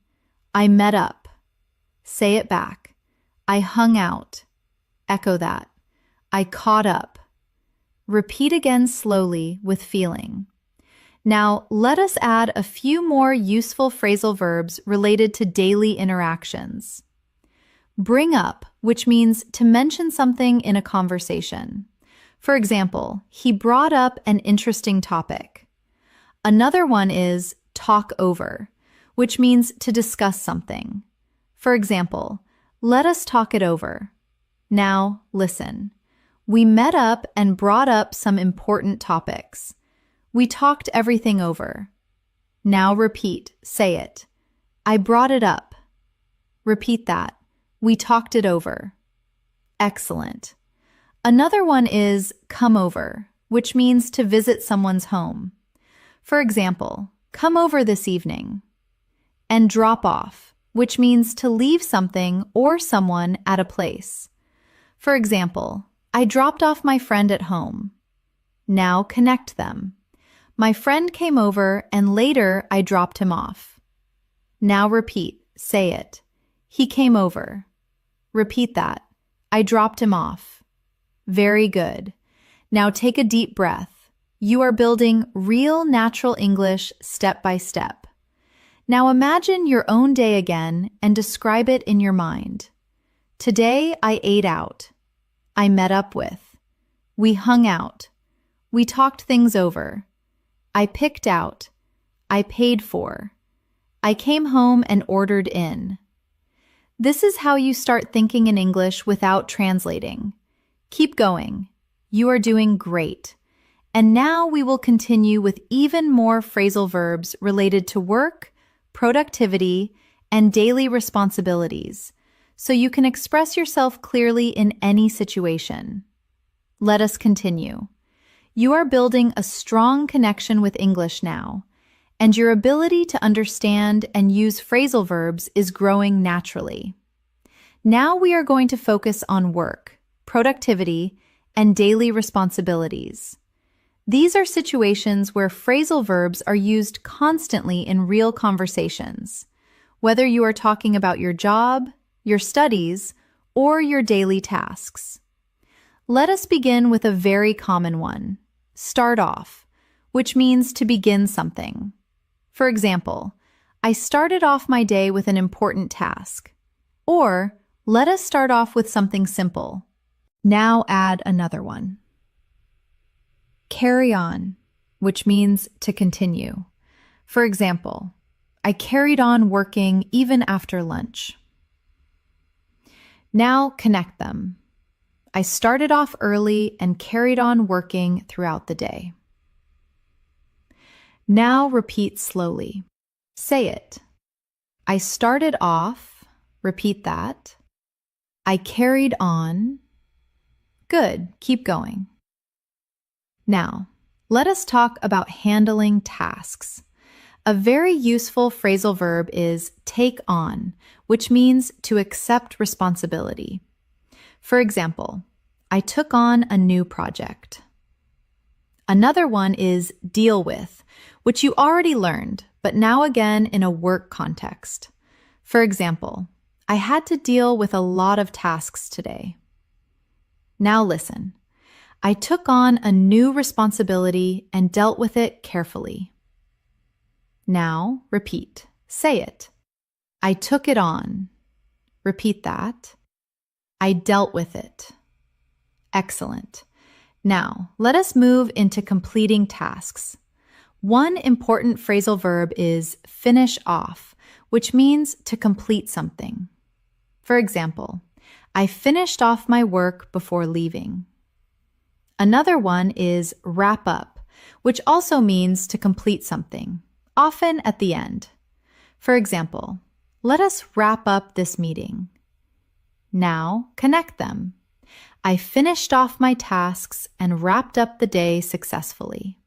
I met up. Say it back. I hung out. Echo that. I caught up. Repeat again slowly with feeling. Now, let us add a few more useful phrasal verbs related to daily interactions. Bring up, which means to mention something in a conversation. For example, he brought up an interesting topic. Another one is talk over, which means to discuss something. For example, let us talk it over. Now, listen. We met up and brought up some important topics. We talked everything over. Now repeat, say it. I brought it up. Repeat that. We talked it over. Excellent. Another one is come over, which means to visit someone's home. For example, come over this evening. And drop off, which means to leave something or someone at a place. For example, I dropped off my friend at home. Now connect them. My friend came over and later I dropped him off. Now repeat. Say it. He came over. Repeat that. I dropped him off. Very good. Now take a deep breath. You are building real natural English step by step. Now imagine your own day again and describe it in your mind. Today I ate out. I met up with. We hung out. We talked things over. I picked out. I paid for. I came home and ordered in. This is how you start thinking in English without translating. Keep going. You are doing great. And now we will continue with even more phrasal verbs related to work, productivity, and daily responsibilities, so you can express yourself clearly in any situation. Let us continue. You are building a strong connection with English now, and your ability to understand and use phrasal verbs is growing naturally. Now we are going to focus on work, productivity, and daily responsibilities. These are situations where phrasal verbs are used constantly in real conversations, whether you are talking about your job, your studies, or your daily tasks. Let us begin with a very common one, start off, which means to begin something. For example, I started off my day with an important task. Or, let us start off with something simple. Now add another one. Carry on, which means to continue. For example, I carried on working even after lunch. Now connect them. I started off early and carried on working throughout the day. Now repeat slowly. Say it. I started off. Repeat that. I carried on. Good. Keep going. Now, let us talk about handling tasks. A very useful phrasal verb is take on, which means to accept responsibility. For example, I took on a new project. Another one is deal with, which you already learned, but now again in a work context. For example, I had to deal with a lot of tasks today. Now listen. I took on a new responsibility and dealt with it carefully. Now repeat. Say it. I took it on. Repeat that. I dealt with it. Excellent. Now, let us move into completing tasks. One important phrasal verb is finish off, which means to complete something. For example, I finished off my work before leaving. Another one is wrap up, which also means to complete something, often at the end. For example, let us wrap up this meeting. Now, connect them. I finished off my tasks and wrapped up the day successfully.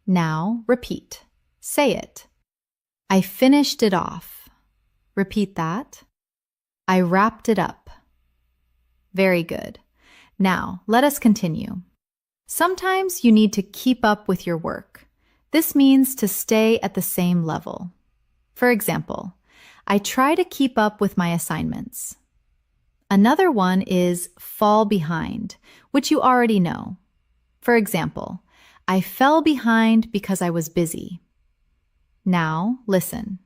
Now, repeat. Say it. I finished it off. Repeat that. I wrapped it up. Very good. Now, let us continue. Sometimes you need to keep up with your work. This means to stay at the same level. For example, I try to keep up with my assignments. Another one is fall behind, which you already know. For example, I fell behind because I was busy. Now, listen.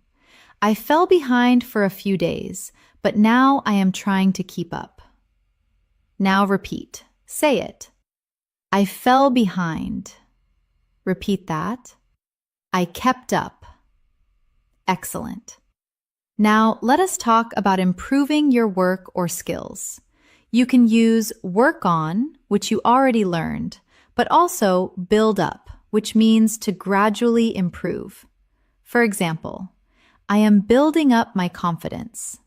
I fell behind for a few days, but now I am trying to keep up. Now repeat. Say it. I fell behind. Repeat that. I kept up. Excellent. Now let us talk about improving your work or skills. You can use work on, which you already learned, but also build up, which means to gradually improve. For example, I am building up my confidence.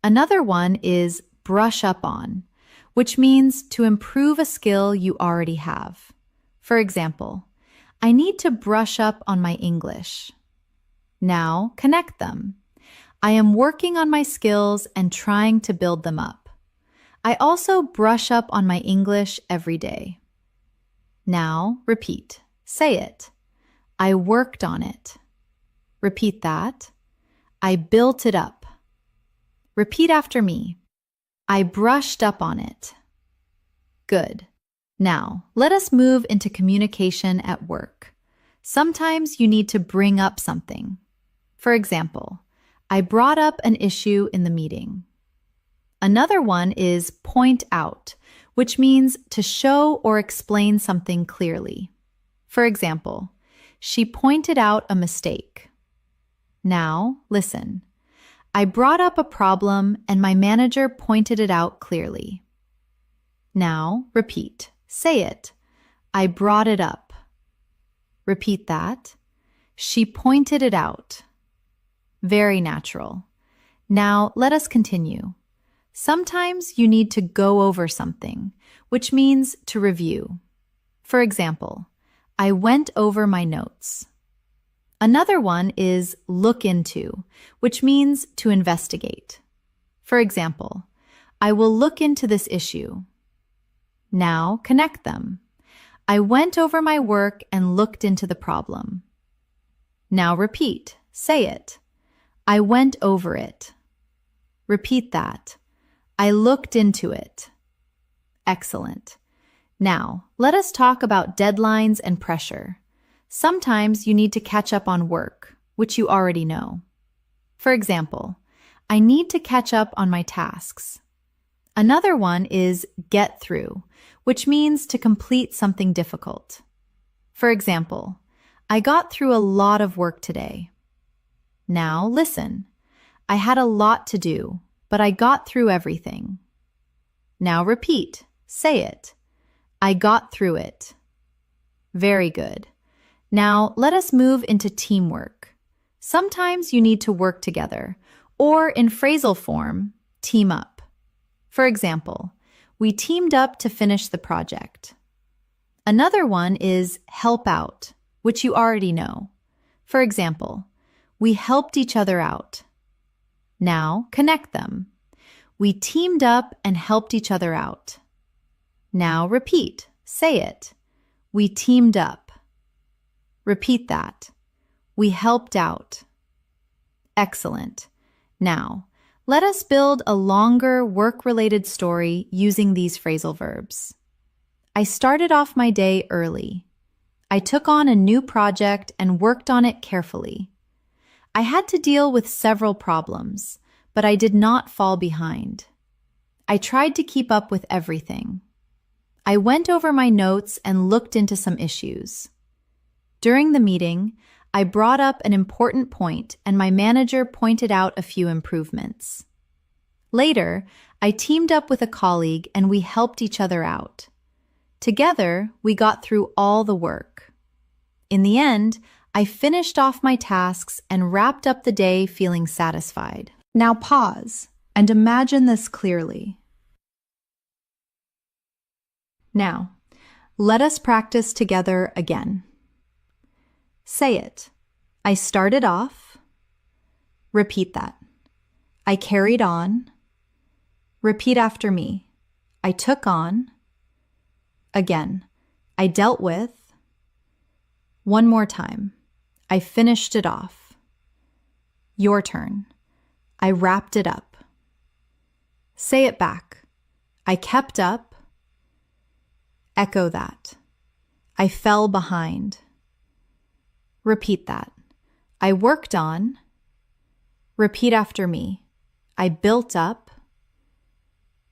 Another one is brush up on, which means to improve a skill you already have. For example, I need to brush up on my English. Now, connect them. I am working on my skills and trying to build them up. I also brush up on my English every day. Now, repeat. Say it. I worked on it. Repeat that. I built it up. Repeat after me. I brushed up on it. Good. Now, let us move into communication at work. Sometimes you need to bring up something. For example, I brought up an issue in the meeting. Another one is point out, which means to show or explain something clearly. For example, she pointed out a mistake. Now, listen. I brought up a problem and my manager pointed it out clearly. Now, repeat. Say it. I brought it up. Repeat that. She pointed it out. Very natural. Now, let us continue. Sometimes you need to go over something, which means to review. For example, I went over my notes. Another one is look into, which means to investigate. For example, I will look into this issue. Now connect them. I went over my work and looked into the problem. Now repeat. Say it. I went over it. Repeat that. I looked into it. Excellent. Now, let us talk about deadlines and pressure. Sometimes you need to catch up on work, which you already know. For example, I need to catch up on my tasks. Another one is get through, which means to complete something difficult. For example, I got through a lot of work today. Now listen. I had a lot to do, but I got through everything. Now repeat. Say it. I got through it. Very good. Now let us move into teamwork. Sometimes you need to work together, or in phrasal form, team up. For example, we teamed up to finish the project. Another one is help out, which you already know. For example, we helped each other out. Now connect them. We teamed up and helped each other out. Now repeat. Say it. We teamed up. Repeat that. We helped out. Excellent. Now, let us build a longer work-related story using these phrasal verbs. I started off my day early. I took on a new project and worked on it carefully. I had to deal with several problems, but I did not fall behind. I tried to keep up with everything. I went over my notes and looked into some issues. During the meeting, I brought up an important point and my manager pointed out a few improvements. Later, I teamed up with a colleague and we helped each other out. Together, we got through all the work. In the end, I finished off my tasks and wrapped up the day feeling satisfied. Now pause and imagine this clearly. Now, let us practice together again. Say it. I started off. Repeat that. I carried on. Repeat after me. I took on. Again. I dealt with. One more time. I finished it off. Your turn. I wrapped it up. Say it back. I kept up. Echo that. I fell behind. Repeat that. I worked on. Repeat after me. I built up.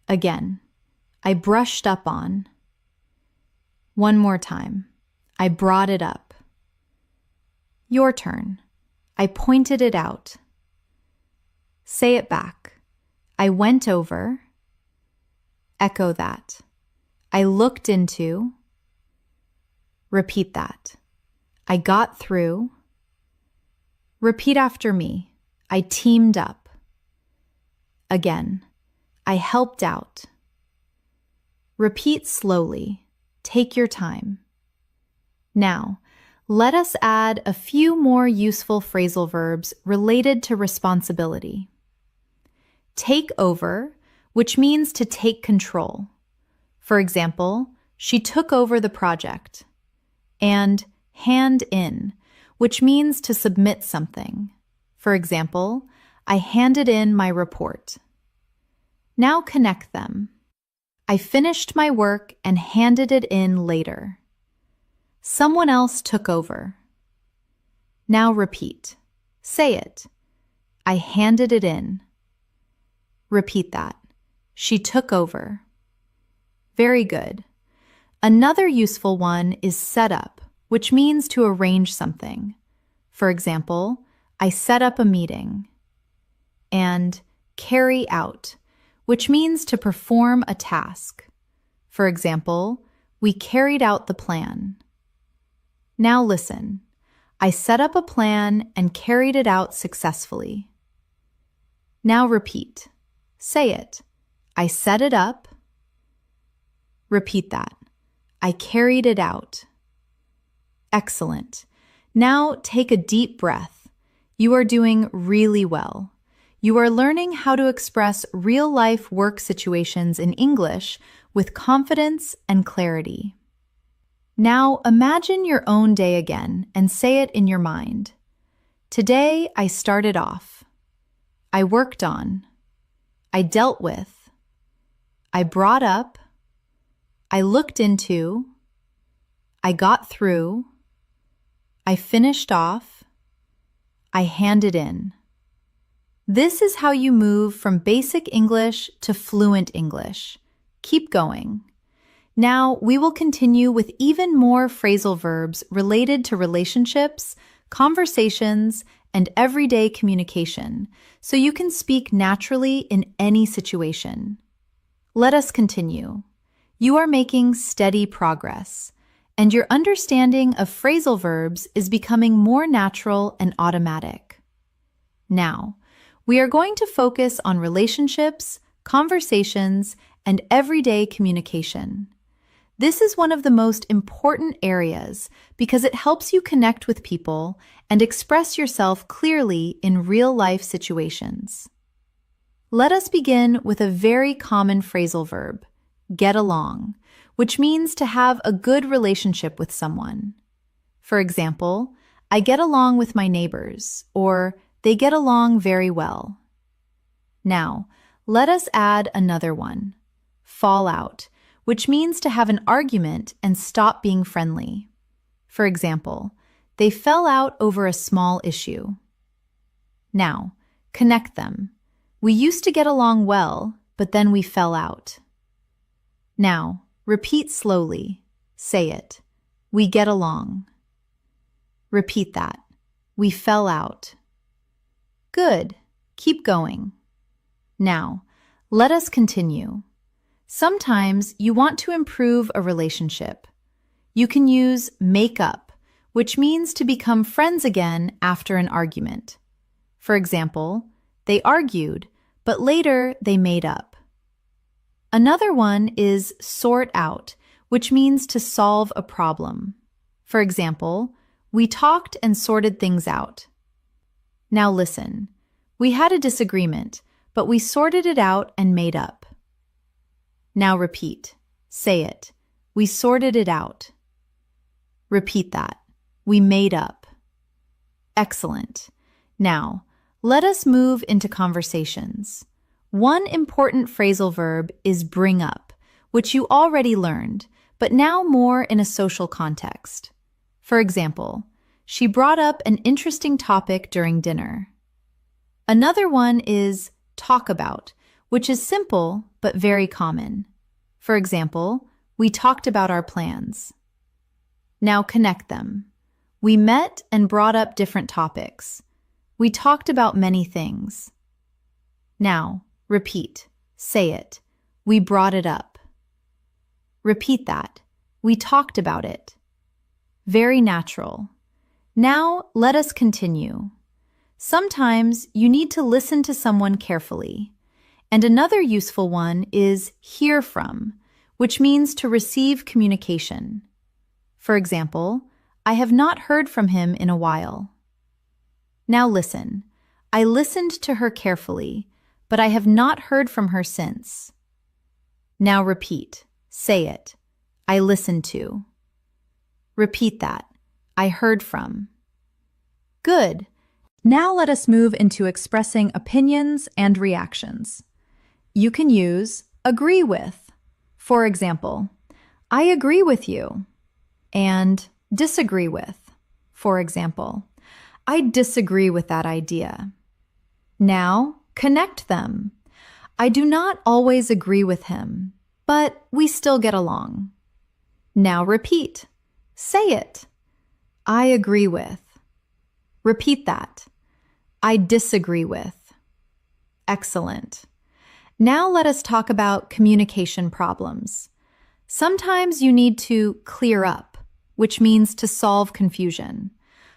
Again. I brushed up on. One more time. I brought it up. Your turn. I pointed it out. Say it back. I went over. Echo that. I looked into. Repeat that. I got through. Repeat after me. I teamed up. Again. I helped out. Repeat slowly. Take your time. Now, let us add a few more useful phrasal verbs related to responsibility. Take over, which means to take control. For example, she took over the project. And hand in, which means to submit something. For example, I handed in my report. Now connect them. I finished my work and handed it in later. Someone else took over. Now repeat. Say it. I handed it in. Repeat that. She took over. Very good. Another useful one is set up, which means to arrange something. For example, I set up a meeting. And carry out, which means to perform a task. For example, we carried out the plan. Now listen. I set up a plan and carried it out successfully. Now repeat. Say it. I set it up. Repeat that. I carried it out. Excellent. Now take a deep breath. You are doing really well. You are learning how to express real-life work situations in English with confidence and clarity. Now imagine your own day again and say it in your mind. Today I started off. I worked on. I dealt with. I brought up. I looked into. I got through. I finished off. I handed in. This is how you move from basic English to fluent English. Keep going. Now we will continue with even more phrasal verbs related to relationships, conversations, and everyday communication, so you can speak naturally in any situation. Let us continue. You are making steady progress, and your understanding of phrasal verbs is becoming more natural and automatic. Now, we are going to focus on relationships, conversations, and everyday communication. This is one of the most important areas because it helps you connect with people and express yourself clearly in real-life situations. Let us begin with a very common phrasal verb, get along, which means to have a good relationship with someone. For example, I get along with my neighbors, or they get along very well. Now, let us add another one, fall out, which means to have an argument and stop being friendly. For example, they fell out over a small issue. Now, connect them. We used to get along well, but then we fell out. Now, repeat slowly. Say it. We get along. Repeat that. We fell out. Good. Keep going. Now, let us continue. Sometimes you want to improve a relationship. You can use make up, which means to become friends again after an argument. For example, they argued, but later they made up. Another one is sort out, which means to solve a problem. For example, we talked and sorted things out. Now listen, we had a disagreement, but we sorted it out and made up. Now repeat. Say it. We sorted it out. Repeat that. We made up. Excellent. Now, let us move into conversations. One important phrasal verb is bring up, which you already learned, but now more in a social context. For example, she brought up an interesting topic during dinner. Another one is talk about, which is simple but very common. For example, we talked about our plans. Now connect them. We met and brought up different topics. We talked about many things. Now, repeat. Say it. We brought it up. Repeat that. We talked about it. Very natural. Now, let us continue. Sometimes you need to listen to someone carefully. And another useful one is hear from, which means to receive communication. For example, I have not heard from him in a while. Now listen. I listened to her carefully, but I have not heard from her since. Now repeat. Say it. I listened to. Repeat that. I heard from. Good. Now let us move into expressing opinions and reactions. You can use agree with. For example, I agree with you. And disagree with. For example, I disagree with that idea. Now, connect them. I do not always agree with him, but we still get along. Now repeat. Say it. I agree with. Repeat that. I disagree with. Excellent. Now let us talk about communication problems. Sometimes you need to clear up, which means to solve confusion.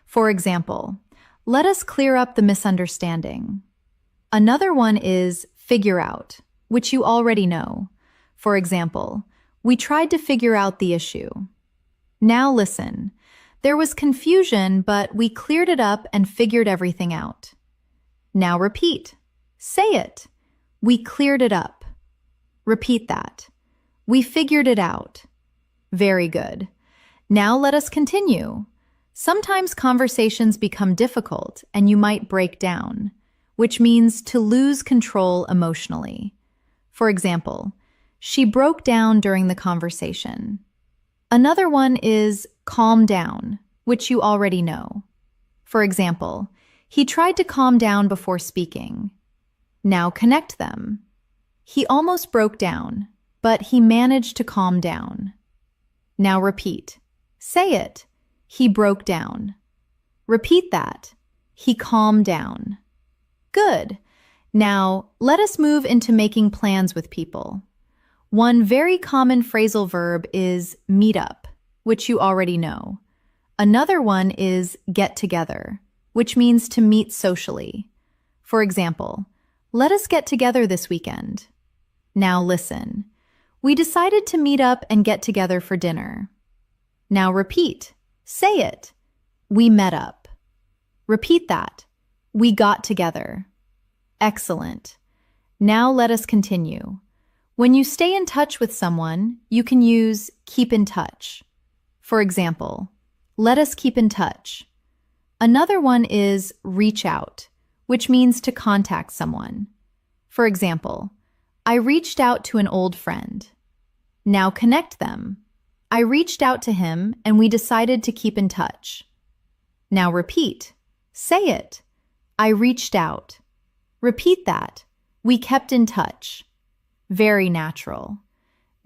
For example, let us clear up the misunderstanding. Another one is figure out, which you already know. For example, we tried to figure out the issue. Now listen. There was confusion, but we cleared it up and figured everything out. Now repeat. Say it. We cleared it up. Repeat that. We figured it out. Very good. Now let us continue. Sometimes conversations become difficult and you might break down, which means to lose control emotionally. For example, she broke down during the conversation. Another one is calm down, which you already know. For example, he tried to calm down before speaking. Now connect them. He almost broke down, but he managed to calm down. Now repeat. Say it. He broke down. Repeat that. He calmed down. Good. Now, let us move into making plans with people. One very common phrasal verb is meet up, which you already know. Another one is get together, which means to meet socially. For example, let us get together this weekend. Now listen. We decided to meet up and get together for dinner. Now repeat. Say it. We met up. Repeat that. We got together. Excellent. Now let us continue. When you stay in touch with someone, you can use keep in touch. For example, let us keep in touch. Another one is reach out, which means to contact someone. For example, I reached out to an old friend. Now connect them. I reached out to him and we decided to keep in touch. Now repeat. Say it. I reached out. Repeat that. We kept in touch. Very natural.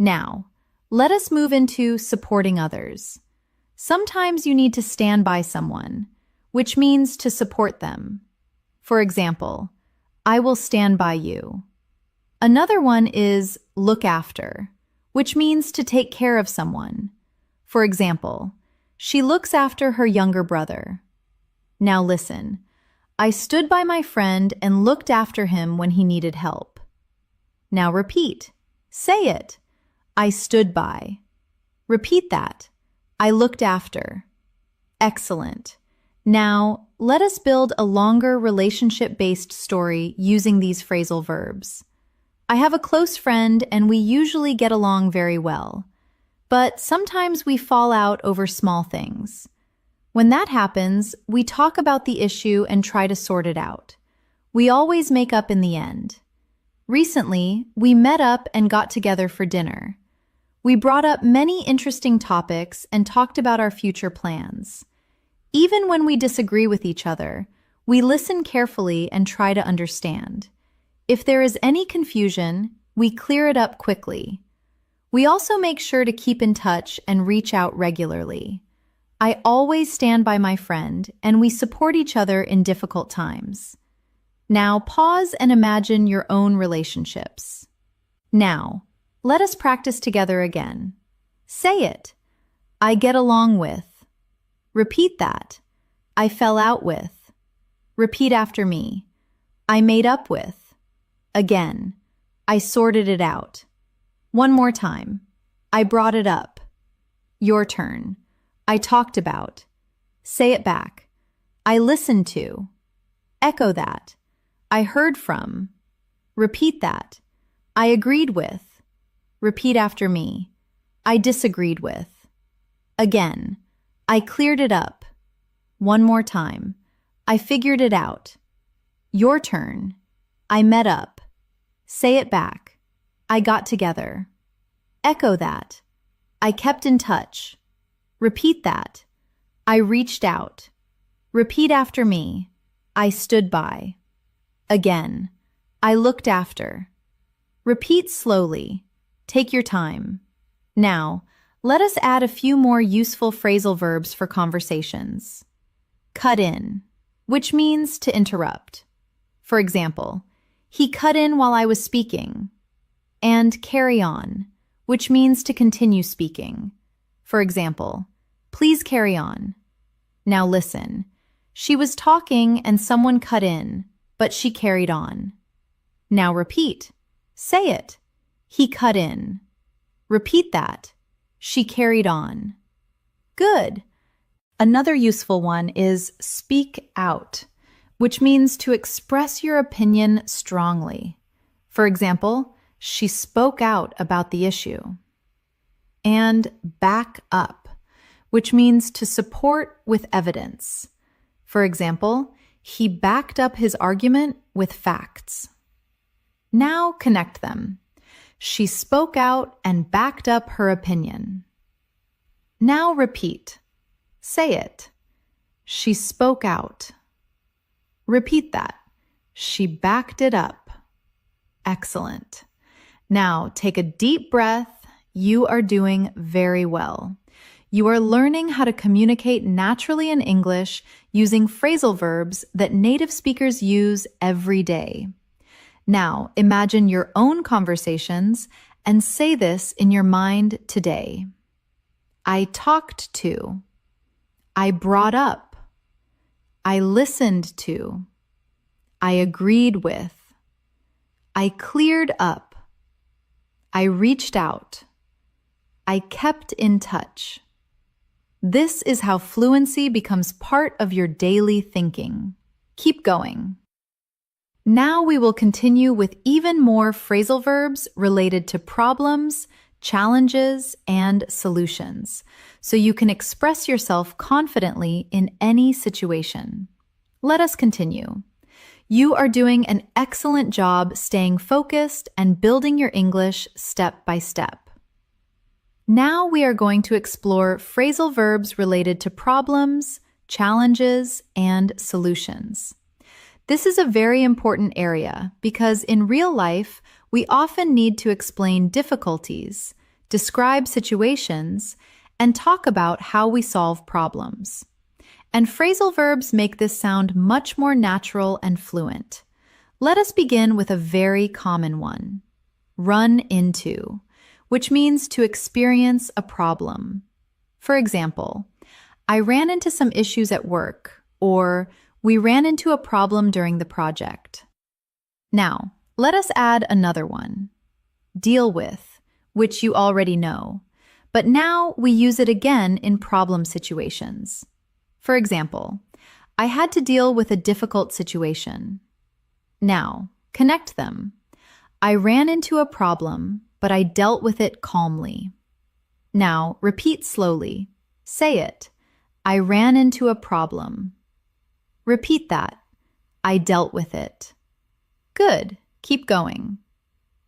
Now, let us move into supporting others. Sometimes you need to stand by someone, which means to support them. For example, I will stand by you. Another one is look after, which means to take care of someone. For example, she looks after her younger brother. Now listen. I stood by my friend and looked after him when he needed help. Now repeat. Say it. I stood by. Repeat that. I looked after. Excellent. Now, let us build a longer relationship-based story using these phrasal verbs. I have a close friend and we usually get along very well, but sometimes we fall out over small things. When that happens, we talk about the issue and try to sort it out. We always make up in the end. Recently, we met up and got together for dinner. We brought up many interesting topics and talked about our future plans. Even when we disagree with each other, we listen carefully and try to understand. If there is any confusion, we clear it up quickly. We also make sure to keep in touch and reach out regularly. I always stand by my friend, and we support each other in difficult times. Now pause and imagine your own relationships. Now, let us practice together again. Say it. I get along with. Repeat that. I fell out with. Repeat after me. I made up with. Again. I sorted it out. One more time. I brought it up. Your turn. I talked about. Say it back. I listened to. Echo that. I heard from. Repeat that. I agreed with. Repeat after me. I disagreed with. Again. I cleared it up. One more time. I figured it out. Your turn. I met up. Say it back. I got together. Echo that. I kept in touch. Repeat that. I reached out. Repeat after me. I stood by. Again. I looked after. Repeat slowly. Take your time. Now, let us add a few more useful phrasal verbs for conversations. Cut in, which means to interrupt. For example, he cut in while I was speaking. And carry on, which means to continue speaking. For example, please carry on. Now listen. She was talking and someone cut in, but she carried on. Now repeat. Say it. He cut in. Repeat that. She carried on. Good. Another useful one is speak out, which means to express your opinion strongly. For example, she spoke out about the issue. And back up, which means to support with evidence. For example, he backed up his argument with facts. Now connect them. She spoke out and backed up her opinion. Now repeat. Say it. She spoke out. Repeat that. She backed it up. Excellent. Now take a deep breath. You are doing very well. You are learning how to communicate naturally in English using phrasal verbs that native speakers use every day. Now, imagine your own conversations and say this in your mind today. I talked to. I brought up. I listened to. I agreed with. I cleared up. I reached out. I kept in touch. This is how fluency becomes part of your daily thinking. Keep going. Now we will continue with even more phrasal verbs related to problems, challenges, and solutions, so you can express yourself confidently in any situation. Let us continue. You are doing an excellent job staying focused and building your English step by step. Now we are going to explore phrasal verbs related to problems, challenges, and solutions. This is a very important area because in real life, we often need to explain difficulties, describe situations, and talk about how we solve problems. And phrasal verbs make this sound much more natural and fluent. Let us begin with a very common one. Run into, which means to experience a problem. For example, I ran into some issues at work, or we ran into a problem during the project. Now, let us add another one. Deal with, which you already know, but now we use it again in problem situations. For example, I had to deal with a difficult situation. Now, connect them. I ran into a problem, but I dealt with it calmly. Now, repeat slowly. Say it. I ran into a problem. Repeat that. I dealt with it. Good. Keep going.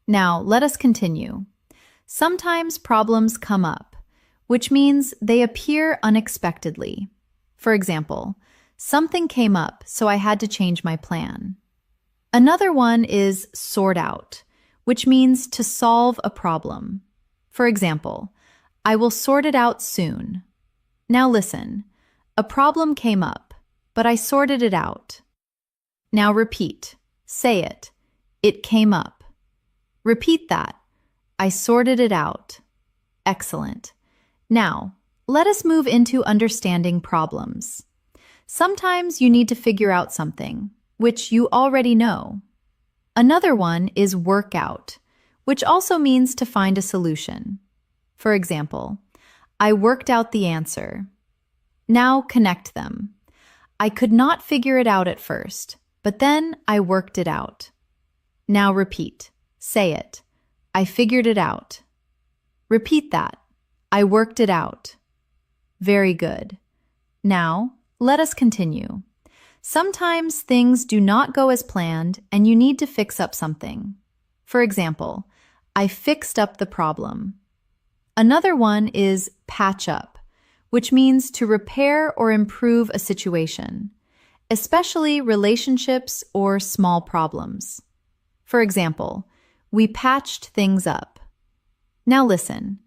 Now, let us continue. Sometimes problems come up, which means they appear unexpectedly. For example, something came up, so I had to change my plan. Another one is sort out, which means to solve a problem. For example, I will sort it out soon. Now listen, a problem came up, but I sorted it out. Now repeat. Say it. It came up. Repeat that. I sorted it out. Excellent. Now, let us move into understanding problems. Sometimes you need to figure out something, which you already know. Another one is work out, which also means to find a solution. For example, I worked out the answer. Now connect them. I could not figure it out at first, but then I worked it out. Now repeat. Say it. I figured it out. Repeat that. I worked it out. Very good. Now, let us continue. Sometimes things do not go as planned and you need to fix up something. For example, I fixed up the problem. Another one is patch up, which means to repair or improve a situation, especially relationships or small problems. For example, we patched things up. Now listen,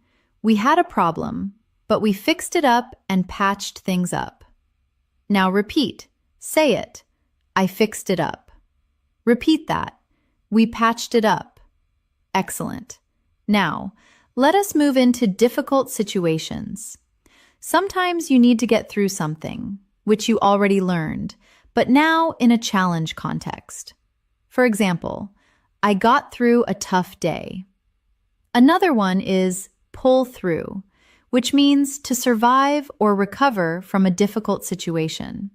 we had a problem, but we fixed it up and patched things up. Now repeat, say it. I fixed it up. Repeat that. We patched it up. Excellent. Now, let us move into difficult situations. Sometimes you need to get through something, which you already learned, but now in a challenge context. For example, I got through a tough day. Another one is pull through, which means to survive or recover from a difficult situation.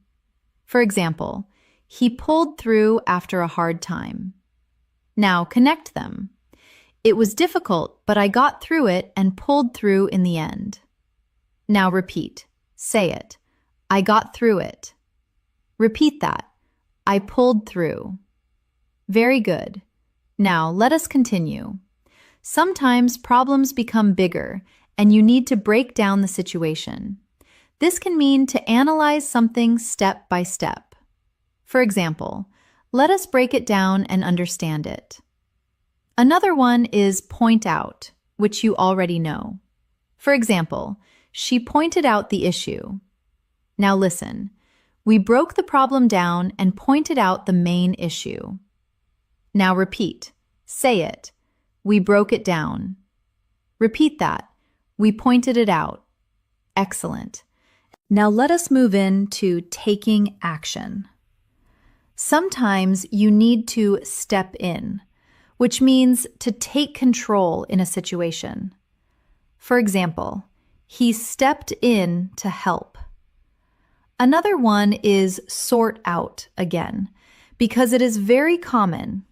For example, he pulled through after a hard time. Now connect them. It was difficult, but I got through it and pulled through in the end. Now repeat. Say it. I got through it. Repeat that. I pulled through. Very good. Now let us continue. Sometimes problems become bigger and you need to break down the situation. This can mean to analyze something step by step. For example, let us break it down and understand it. Another one is point out, which you already know. For example, she pointed out the issue. Now listen, we broke the problem down and pointed out the main issue. Now repeat. Say it. We broke it down. Repeat that. We pointed it out. Excellent. Now let us move into taking action. Sometimes you need to step in, which means to take control in a situation. For example, he stepped in to help. Another one is sort out again, because it is very common.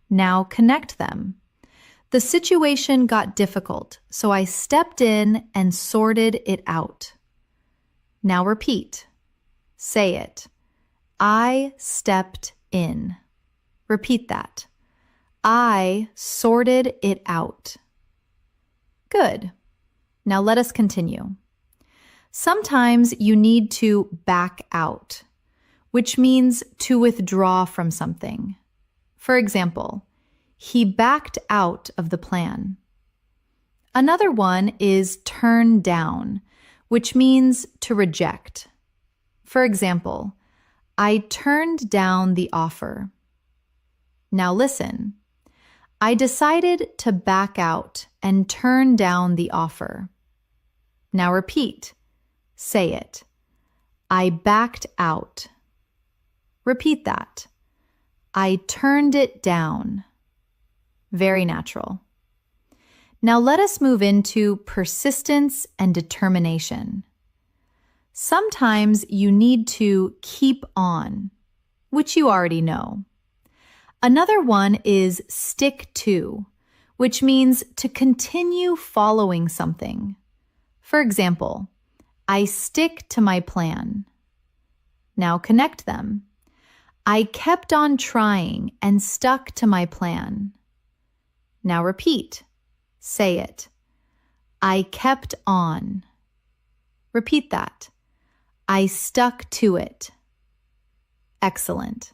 Now connect them. The situation got difficult, so I stepped in and sorted it out. Now repeat. Say it. I stepped in. Repeat that. I sorted it out. Good. Now let us continue. Sometimes you need to back out, which means to withdraw from something. For example, he backed out of the plan. Another one is turn down, which means to reject. For example, I turned down the offer. Now listen. I decided to back out and turn down the offer. Now repeat. Say it. I backed out. Repeat that. I turned it down. Very natural. Now let us move into persistence and determination. Sometimes you need to keep on, which you already know. Another one is stick to, which means to continue following something. For example, I stick to my plan. Now connect them. I kept on trying and stuck to my plan. Now repeat. Say it. I kept on. Repeat that. I stuck to it. Excellent.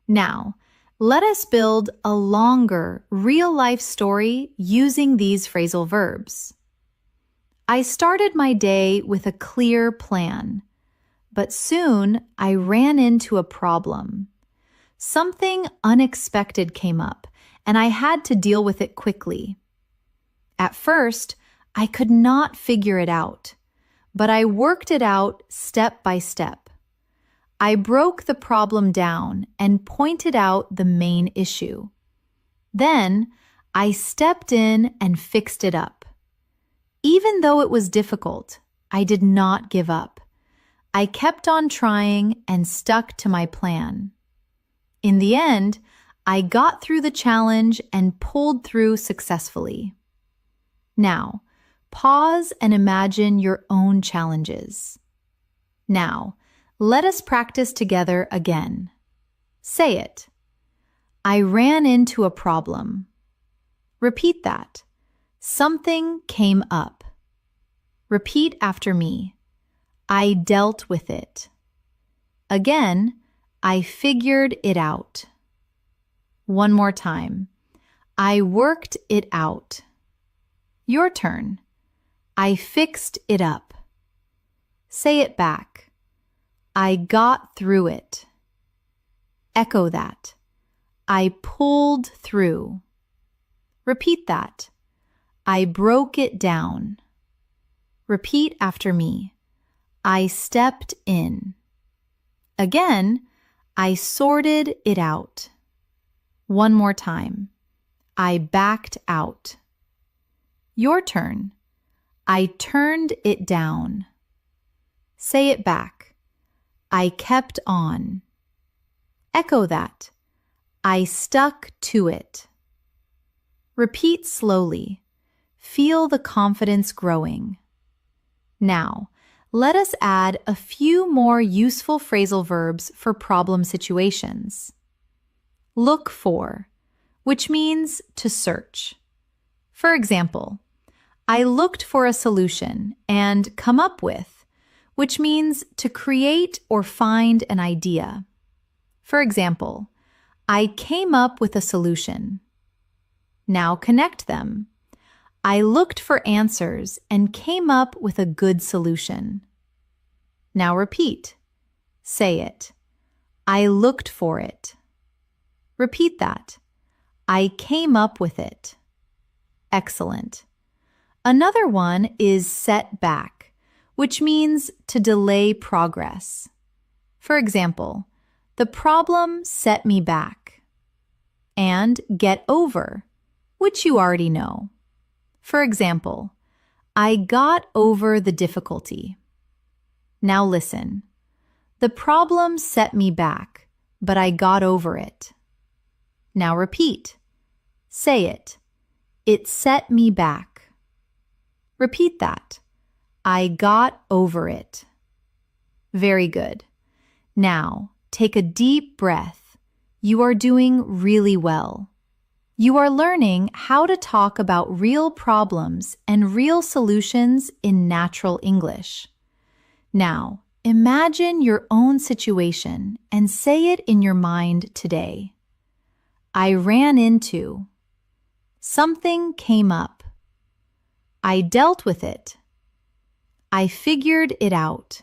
Now, let us build a longer, real-life story using these phrasal verbs. I started my day with a clear plan, but soon I ran into a problem. Something unexpected came up, and I had to deal with it quickly. At first, I could not figure it out, but I worked it out step by step. I broke the problem down and pointed out the main issue. Then, I stepped in and fixed it up. Even though it was difficult, I did not give up. I kept on trying and stuck to my plan. In the end, I got through the challenge and pulled through successfully. Now, pause and imagine your own challenges. Now, Let us practice together again. Say it. I ran into a problem. Repeat that. Something came up. Repeat after me. I dealt with it. Again, I figured it out. One more time. I worked it out. Your turn. I fixed it up. Say it back. I got through it. Echo that. I pulled through. Repeat that. I broke it down. Repeat after me. I stepped in. Again, I sorted it out. One more time. I backed out. Your turn. I turned it down. Say it back. I kept on. Echo that. I stuck to it. Repeat slowly. Feel the confidence growing. Now, let us add a few more useful phrasal verbs for problem situations. Look for, which means to search. For example, I looked for a solution and come up with, which means to create or find an idea. For example, I came up with a solution. Now connect them. I looked for answers and came up with a good solution. Now repeat. Say it. I looked for it. Repeat that. I came up with it. Excellent. Another one is set back, which means to delay progress. For example, the problem set me back. And get over, which you already know. For example, I got over the difficulty. Now listen. The problem set me back, but I got over it. Now repeat. Say it. It set me back. Repeat that. I got over it. Very good. Now, take a deep breath. You are doing really well. You are learning how to talk about real problems and real solutions in natural English. Now, imagine your own situation and say it in your mind today. I ran into. Something came up. I dealt with it. I figured it out.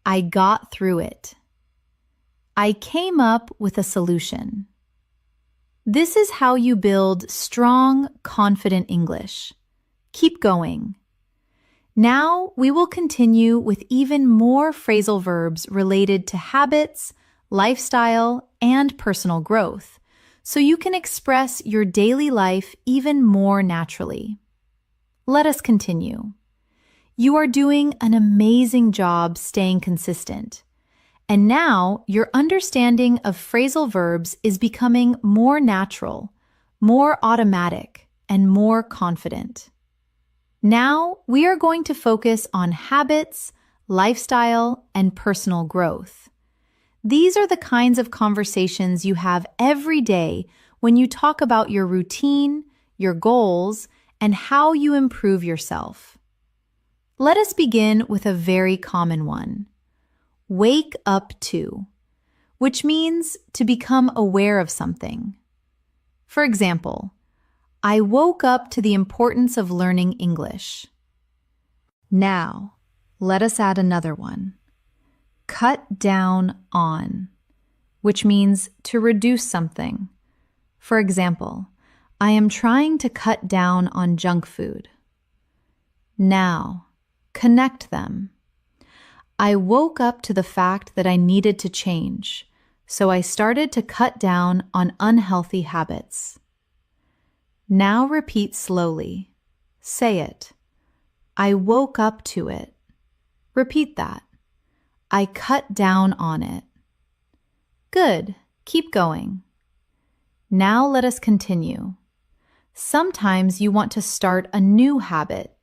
I got through it. I came up with a solution. This is how you build strong, confident English. Keep going. Now we will continue with even more phrasal verbs related to habits, lifestyle, and personal growth, so you can express your daily life even more naturally. Let us continue. You are doing an amazing job staying consistent. And now your understanding of phrasal verbs is becoming more natural, more automatic, and more confident. Now we are going to focus on habits, lifestyle, and personal growth. These are the kinds of conversations you have every day when you talk about your routine, your goals, and how you improve yourself. Let us begin with a very common one. Wake up to, which means to become aware of something. For example, I woke up to the importance of learning English. Now, let us add another one. Cut down on, which means to reduce something. For example, I am trying to cut down on junk food. Now, connect them. I woke up to the fact that I needed to change, so I started to cut down on unhealthy habits. Now repeat slowly. Say it. I woke up to it. Repeat that. I cut down on it. Good. Keep going. Now let us continue. Sometimes you want to start a new habit.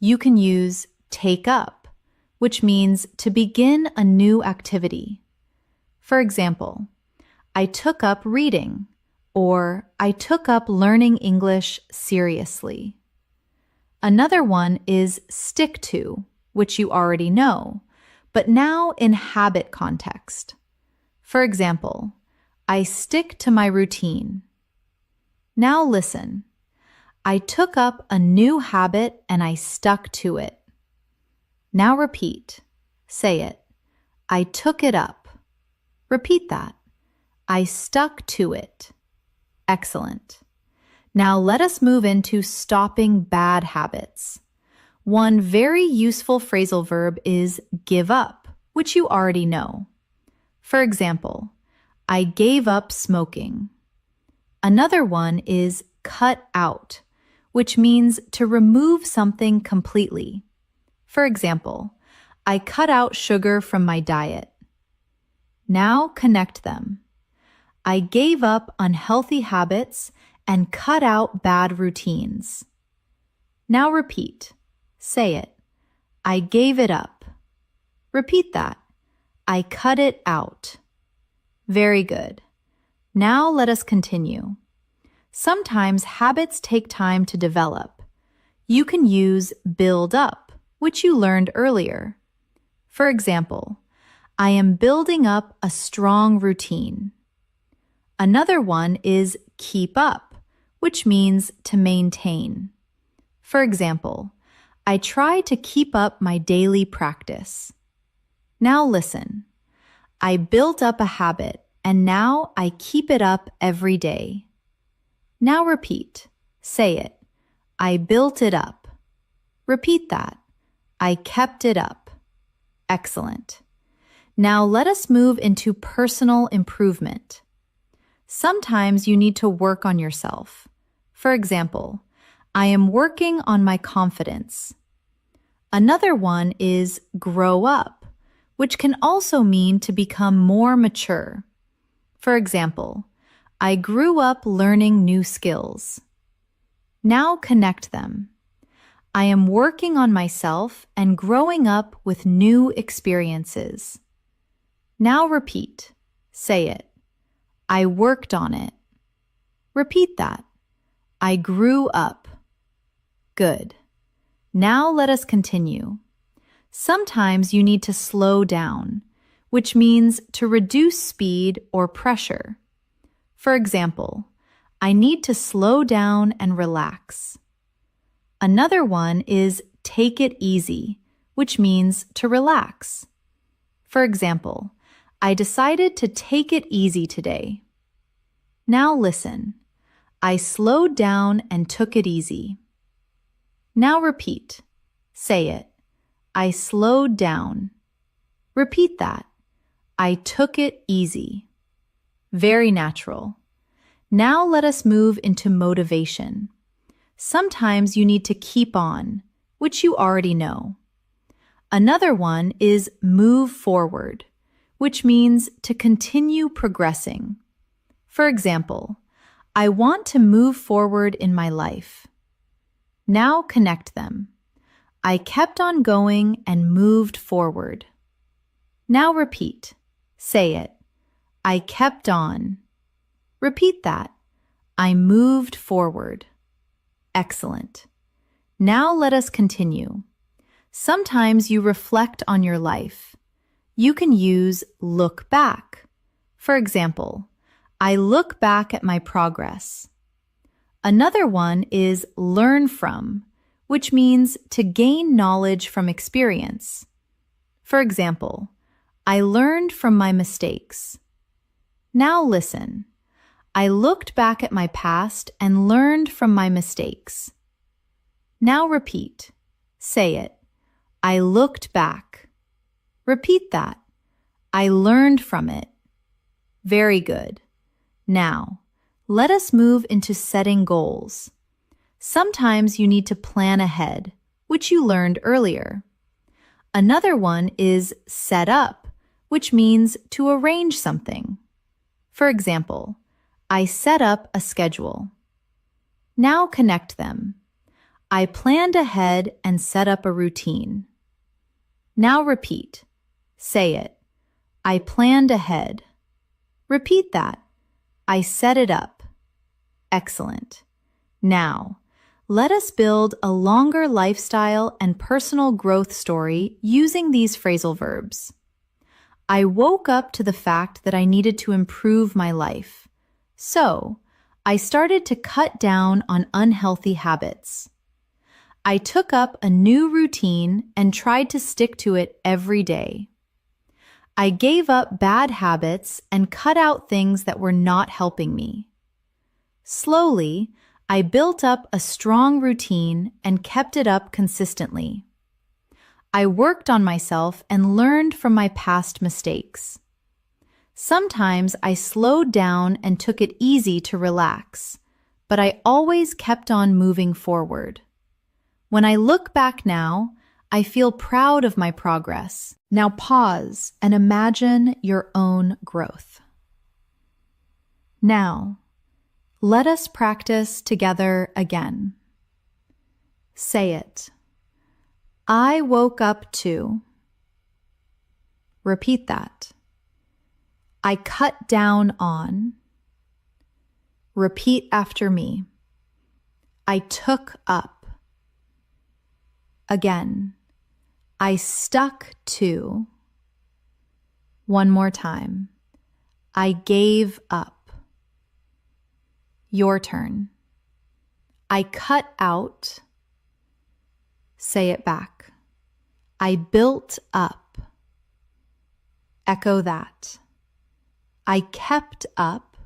You can use take up, which means to begin a new activity. For example, I took up reading, or I took up learning English seriously. Another one is stick to, which you already know, but now in habit context. For example, I stick to my routine. Now listen. I took up a new habit and I stuck to it. Now repeat. Say it. I took it up. Repeat that. I stuck to it. Excellent. Now let us move into stopping bad habits. One very useful phrasal verb is give up, which you already know. For example, I gave up smoking. Another one is cut out, which means to remove something completely. For example, I cut out sugar from my diet. Now connect them. I gave up unhealthy habits and cut out bad routines. Now repeat. Say it. I gave it up. Repeat that. I cut it out. Very good. Now let us continue. Sometimes habits take time to develop. You can use build up, which you learned earlier. For example, I am building up a strong routine. Another one is keep up, which means to maintain. For example, I try to keep up my daily practice. Now listen. I built up a habit and now I keep it up every day. Now repeat. Say it. I built it up. Repeat that. I kept it up. Excellent. Now let us move into personal improvement. Sometimes you need to work on yourself. For example, I am working on my confidence. Another one is grow up, which can also mean to become more mature. For example, I grew up learning new skills. Now connect them. I am working on myself and growing up with new experiences. Now repeat. Say it. I worked on it. Repeat that. I grew up. Good. Now let us continue. Sometimes you need to slow down, which means to reduce speed or pressure. For example, I need to slow down and relax. Another one is take it easy, which means to relax. For example, I decided to take it easy today. Now listen. I slowed down and took it easy. Now repeat. Say it. I slowed down. Repeat that. I took it easy. Very natural. Now let us move into motivation. Sometimes you need to keep on, which you already know. Another one is move forward, which means to continue progressing. For example, I want to move forward in my life. Now connect them. I kept on going and moved forward. Now repeat. Say it. I kept on. Repeat that. I moved forward. Excellent. Now let us continue. Sometimes you reflect on your life. You can use look back. For example, I look back at my progress. Another one is learn from, which means to gain knowledge from experience. For example, I learned from my mistakes. Now listen. I looked back at my past and learned from my mistakes. Now repeat. Say it. I looked back. Repeat that. I learned from it. Very good. Now, let us move into setting goals. Sometimes you need to plan ahead, which you learned earlier. Another one is set up, which means to arrange something. For example, I set up a schedule. Now connect them. I planned ahead and set up a routine. Now repeat. Say it. I planned ahead. Repeat that. I set it up. Excellent. Now, let us build a longer lifestyle and personal growth story using these phrasal verbs. I woke up to the fact that I needed to improve my life. So, I started to cut down on unhealthy habits. I took up a new routine and tried to stick to it every day. I gave up bad habits and cut out things that were not helping me. Slowly, I built up a strong routine and kept it up consistently. I worked on myself and learned from my past mistakes. Sometimes I slowed down and took it easy to relax, but I always kept on moving forward. When I look back now, I feel proud of my progress. Now pause and imagine your own growth. Now, let us practice together again. Say it. I woke up to. Repeat that. I cut down on. Repeat after me. I took up. Again. I stuck to. One more time. I gave up. Your turn. I cut out. Say it back. I built up. Echo that. I kept up.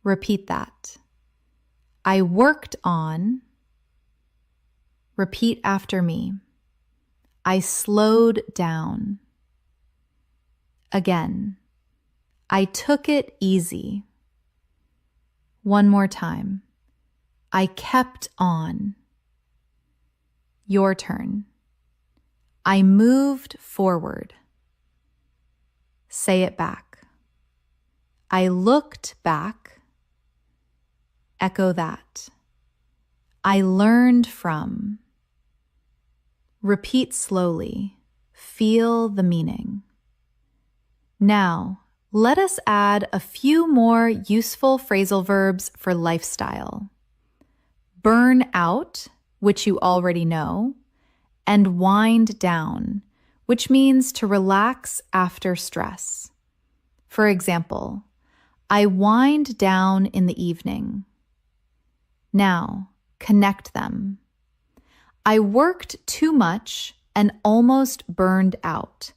Repeat that. I worked on. Repeat after me. I slowed down. Again. I took it easy. One more time. I kept on. Your turn. I moved forward. Say it back. I looked back. Echo that. I learned from. Repeat slowly. Feel the meaning. Now, let us add a few more useful phrasal verbs for lifestyle. Burn out, which you already know, and wind down, which means to relax after stress. For example, I wind down in the evening. Now, connect them. I worked too much and almost burned out.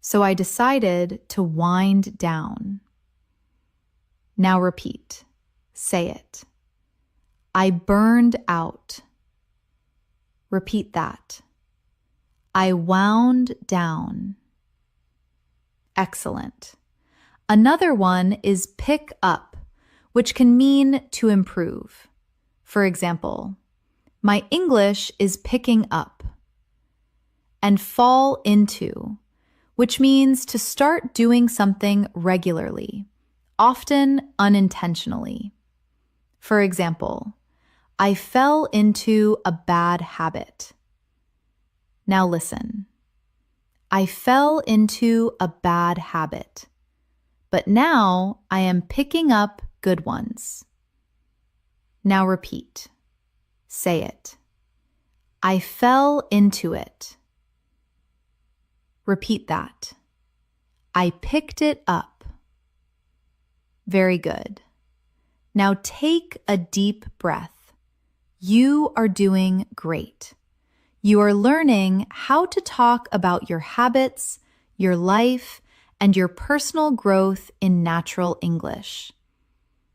So I decided to wind down. Now repeat. Say it. I burned out. Repeat that. I wound down. Excellent. Another one is pick up, which can mean to improve. For example, my English is picking up. And fall into, which means to start doing something regularly, often unintentionally. For example, I fell into a bad habit. Now listen. I fell into a bad habit, but now I am picking up good ones. Now repeat. Say it. I fell into it. Repeat that. I picked it up. Very good. Now take a deep breath. You are doing great. You are learning how to talk about your habits, your life, and your personal growth in natural English.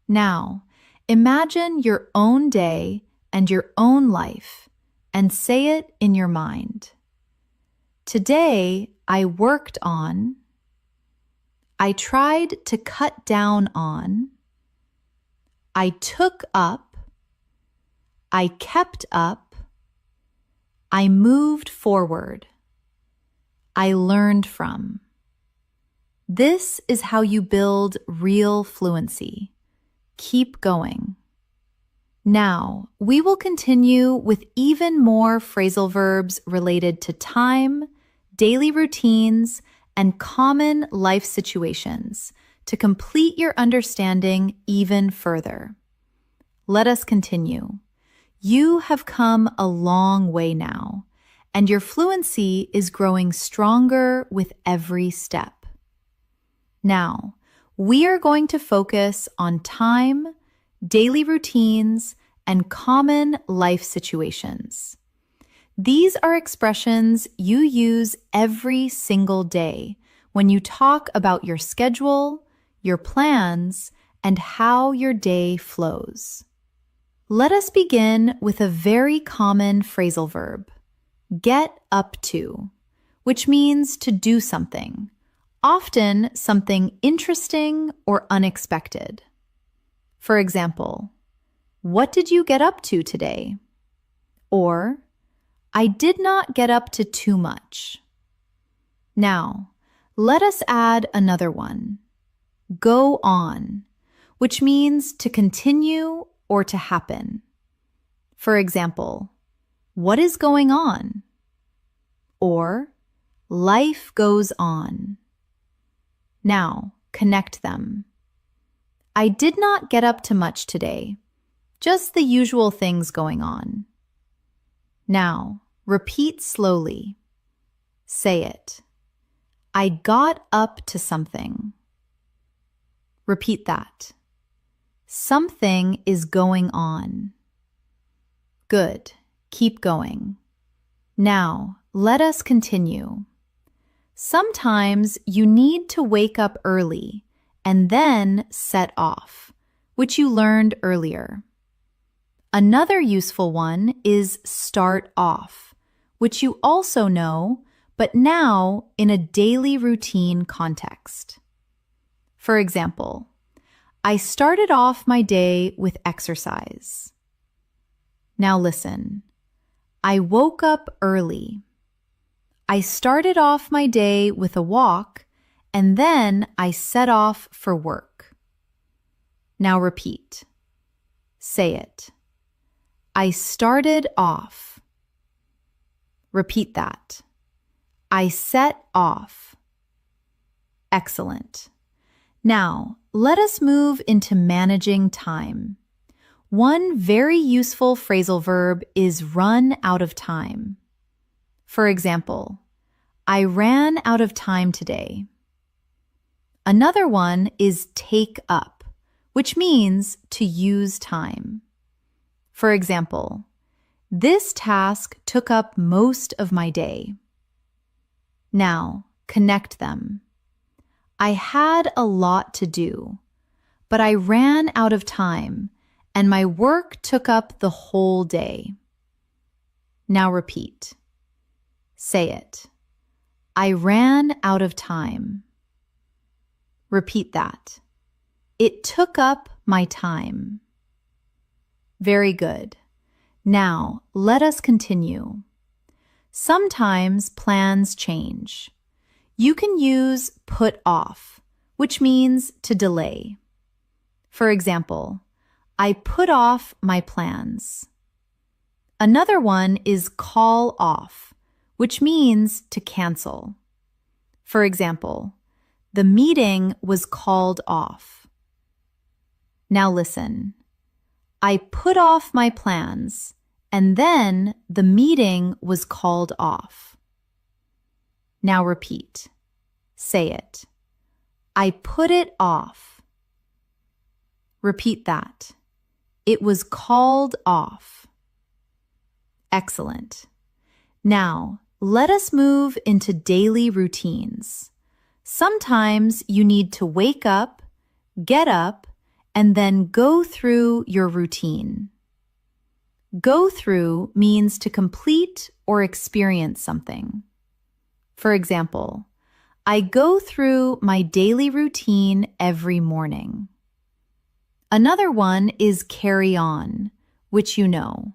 Now, imagine your own day and your own life and say it in your mind. Today, I worked on. I tried to cut down on. I took up. I kept up. I moved forward. I learned from. This is how you build real fluency. Keep going. Now, we will continue with even more phrasal verbs related to time, daily routines, and common life situations to complete your understanding even further. Let us continue. You have come a long way now, and your fluency is growing stronger with every step. Now, we are going to focus on time, daily routines, and common life situations. These are expressions you use every single day when you talk about your schedule, your plans, and how your day flows. Let us begin with a very common phrasal verb, get up to, which means to do something, often something interesting or unexpected. For example, what did you get up to today? Or, I did not get up to too much. Now, let us add another one, go on, which means to continue or to happen. For example, what is going on? Or, life goes on. Now, connect them. I did not get up to much today, just the usual things going on. Now, repeat slowly. Say it. I got up to something. Repeat that. Something is going on. Good. Keep going. Now, let us continue. Sometimes you need to wake up early and then set off, which you learned earlier. Another useful one is start off, which you also know, but now in a daily routine context. For example, I started off my day with exercise. Now listen. I woke up early. I started off my day with a walk, and then I set off for work. Now repeat. Say it. I started off. Repeat that. I set off. Excellent. Now, let us move into managing time. One very useful phrasal verb is run out of time. For example, I ran out of time today. Another one is take up, which means to use time. For example, this task took up most of my day. Now, connect them. I had a lot to do, but I ran out of time, and my work took up the whole day. Now repeat. Say it. I ran out of time. Repeat that. It took up my time. Very good. Now, let us continue. Sometimes plans change. You can use put off, which means to delay. For example, I put off my plans. Another one is call off, which means to cancel. For example, the meeting was called off. Now listen. I put off my plans, and then the meeting was called off. Now repeat. Say it. I put it off. Repeat that. It was called off. Excellent. Now, let us move into daily routines. Sometimes you need to wake up, get up, and then go through your routine. Go through means to complete or experience something. For example, I go through my daily routine every morning. Another one is carry on, which you know.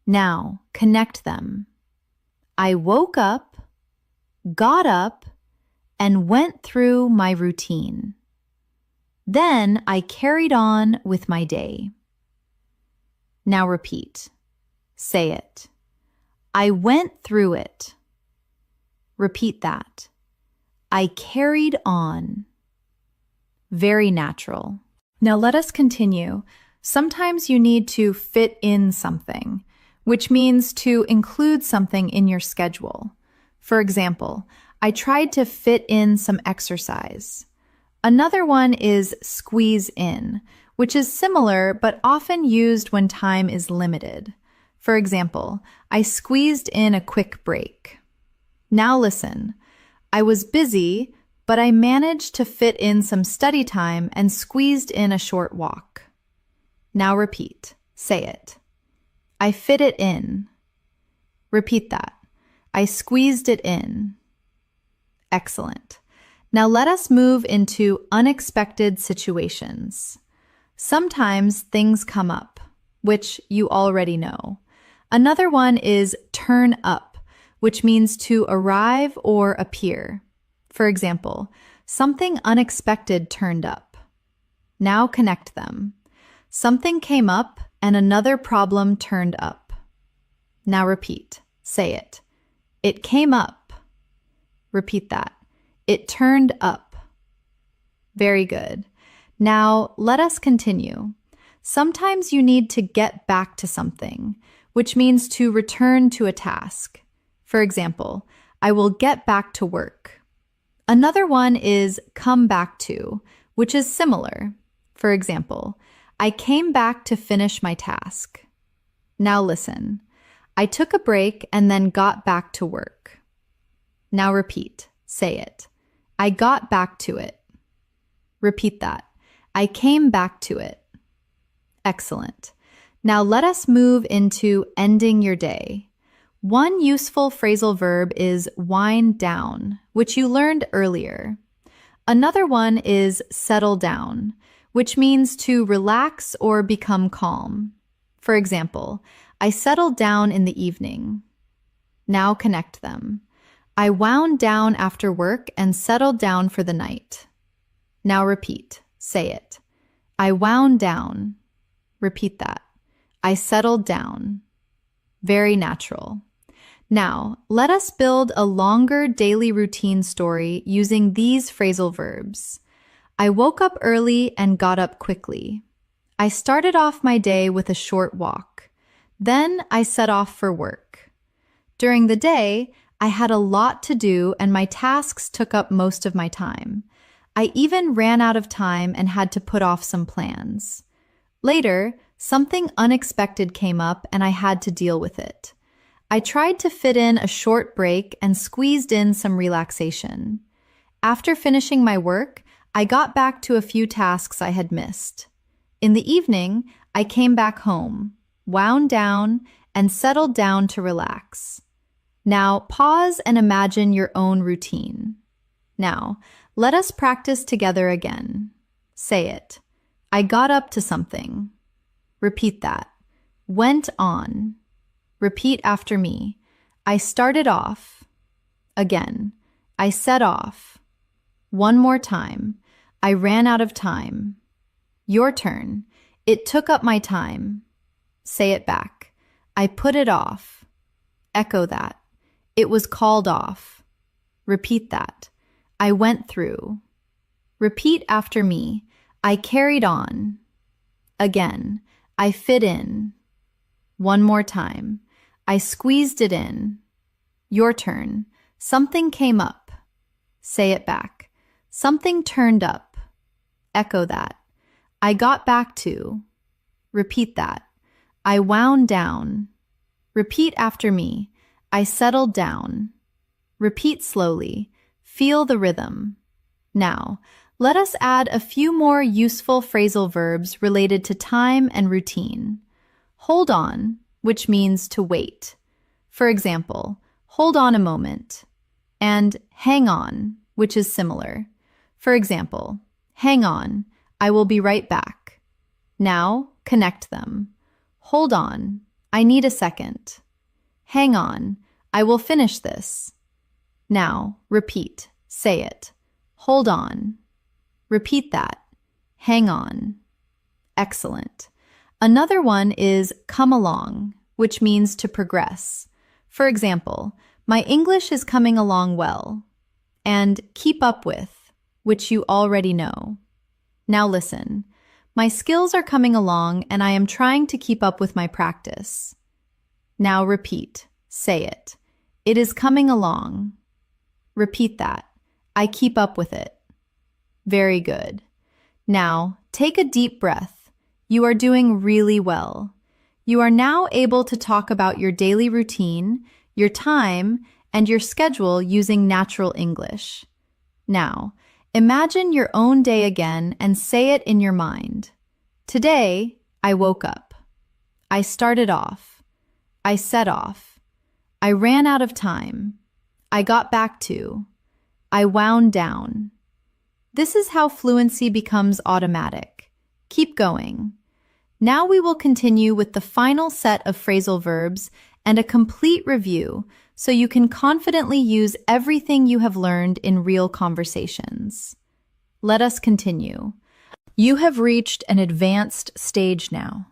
Now, connect them. I woke up, got up, and went through my routine. Then I carried on with my day. Now repeat. Say it. I went through it. Repeat that. I carried on. Very natural. Now let us continue. Sometimes you need to fit in something, which means to include something in your schedule. For example, I tried to fit in some exercise. Another one is squeeze in, which is similar but often used when time is limited. For example, I squeezed in a quick break. Now listen. I was busy, but I managed to fit in some study time and squeezed in a short walk. Now repeat. Say it. I fit it in. Repeat that. I squeezed it in. Excellent. Now let us move into unexpected situations. Sometimes things come up, which you already know. Another one is turn up, which means to arrive or appear. For example, something unexpected turned up. Now connect them. Something came up and another problem turned up. Now repeat. Say it. It came up. Repeat that. It turned up. Very good. Now let us continue. Sometimes you need to get back to something, which means to return to a task. For example, I will get back to work. Another one is come back to, which is similar. For example, I came back to finish my task. Now listen. I took a break and then got back to work. Now repeat. Say it. I got back to it. Repeat that. I came back to it. Excellent. Now let us move into ending your day. One useful phrasal verb is wind down, which you learned earlier. Another one is settle down, which means to relax or become calm. For example, I settled down in the evening. Now connect them. I wound down after work and settled down for the night. Now repeat. Say it. I wound down. Repeat that. I settled down. Very natural. Now, let us build a longer daily routine story using these phrasal verbs. I woke up early and got up quickly. I started off my day with a short walk. Then I set off for work. During the day, I had a lot to do and my tasks took up most of my time. I even ran out of time and had to put off some plans. Later, something unexpected came up and I had to deal with it. I tried to fit in a short break and squeezed in some relaxation. After finishing my work, I got back to a few tasks I had missed. In the evening, I came back home, wound down, and settled down to relax. Now, pause and imagine your own routine. Now, let us practice together again. Say it. I got up to something. Repeat that. Went on. Repeat after me. I started off. Again. I set off. One more time. I ran out of time. Your turn. It took up my time. Say it back. I put it off. Echo that. It was called off. Repeat that. I went through. Repeat after me. I carried on. Again. I fit in. One more time. I squeezed it in. Your turn. Something came up. Say it back. Something turned up. Echo that. I got back to. Repeat that. I wound down. Repeat after me. I settled down. Repeat slowly. Feel the rhythm. Now, let us add a few more useful phrasal verbs related to time and routine. Hold on, which means to wait. For example, hold on a moment. And hang on, which is similar. For example, hang on, I will be right back. Now, connect them. Hold on, I need a second. Hang on, I will finish this. Now, repeat. Say it. Hold on. Repeat that. Hang on. Excellent. Another one is come along, which means to progress. For example, My English is coming along well. And keep up with, which you already know. Now listen. My skills are coming along and I am trying to keep up with my practice. Now repeat. Say it. It is coming along. Repeat that. I keep up with it. Very good. Now, take a deep breath. You are doing really well. You are now able to talk about your daily routine, your time, and your schedule using natural English. Now, imagine your own day again and say it in your mind. Today, I woke up. I started off. I set off. I ran out of time. I got back to. I wound down. This is how fluency becomes automatic. Keep going. Now we will continue with the final set of phrasal verbs and a complete review so you can confidently use everything you have learned in real conversations. Let us continue. You have reached an advanced stage now.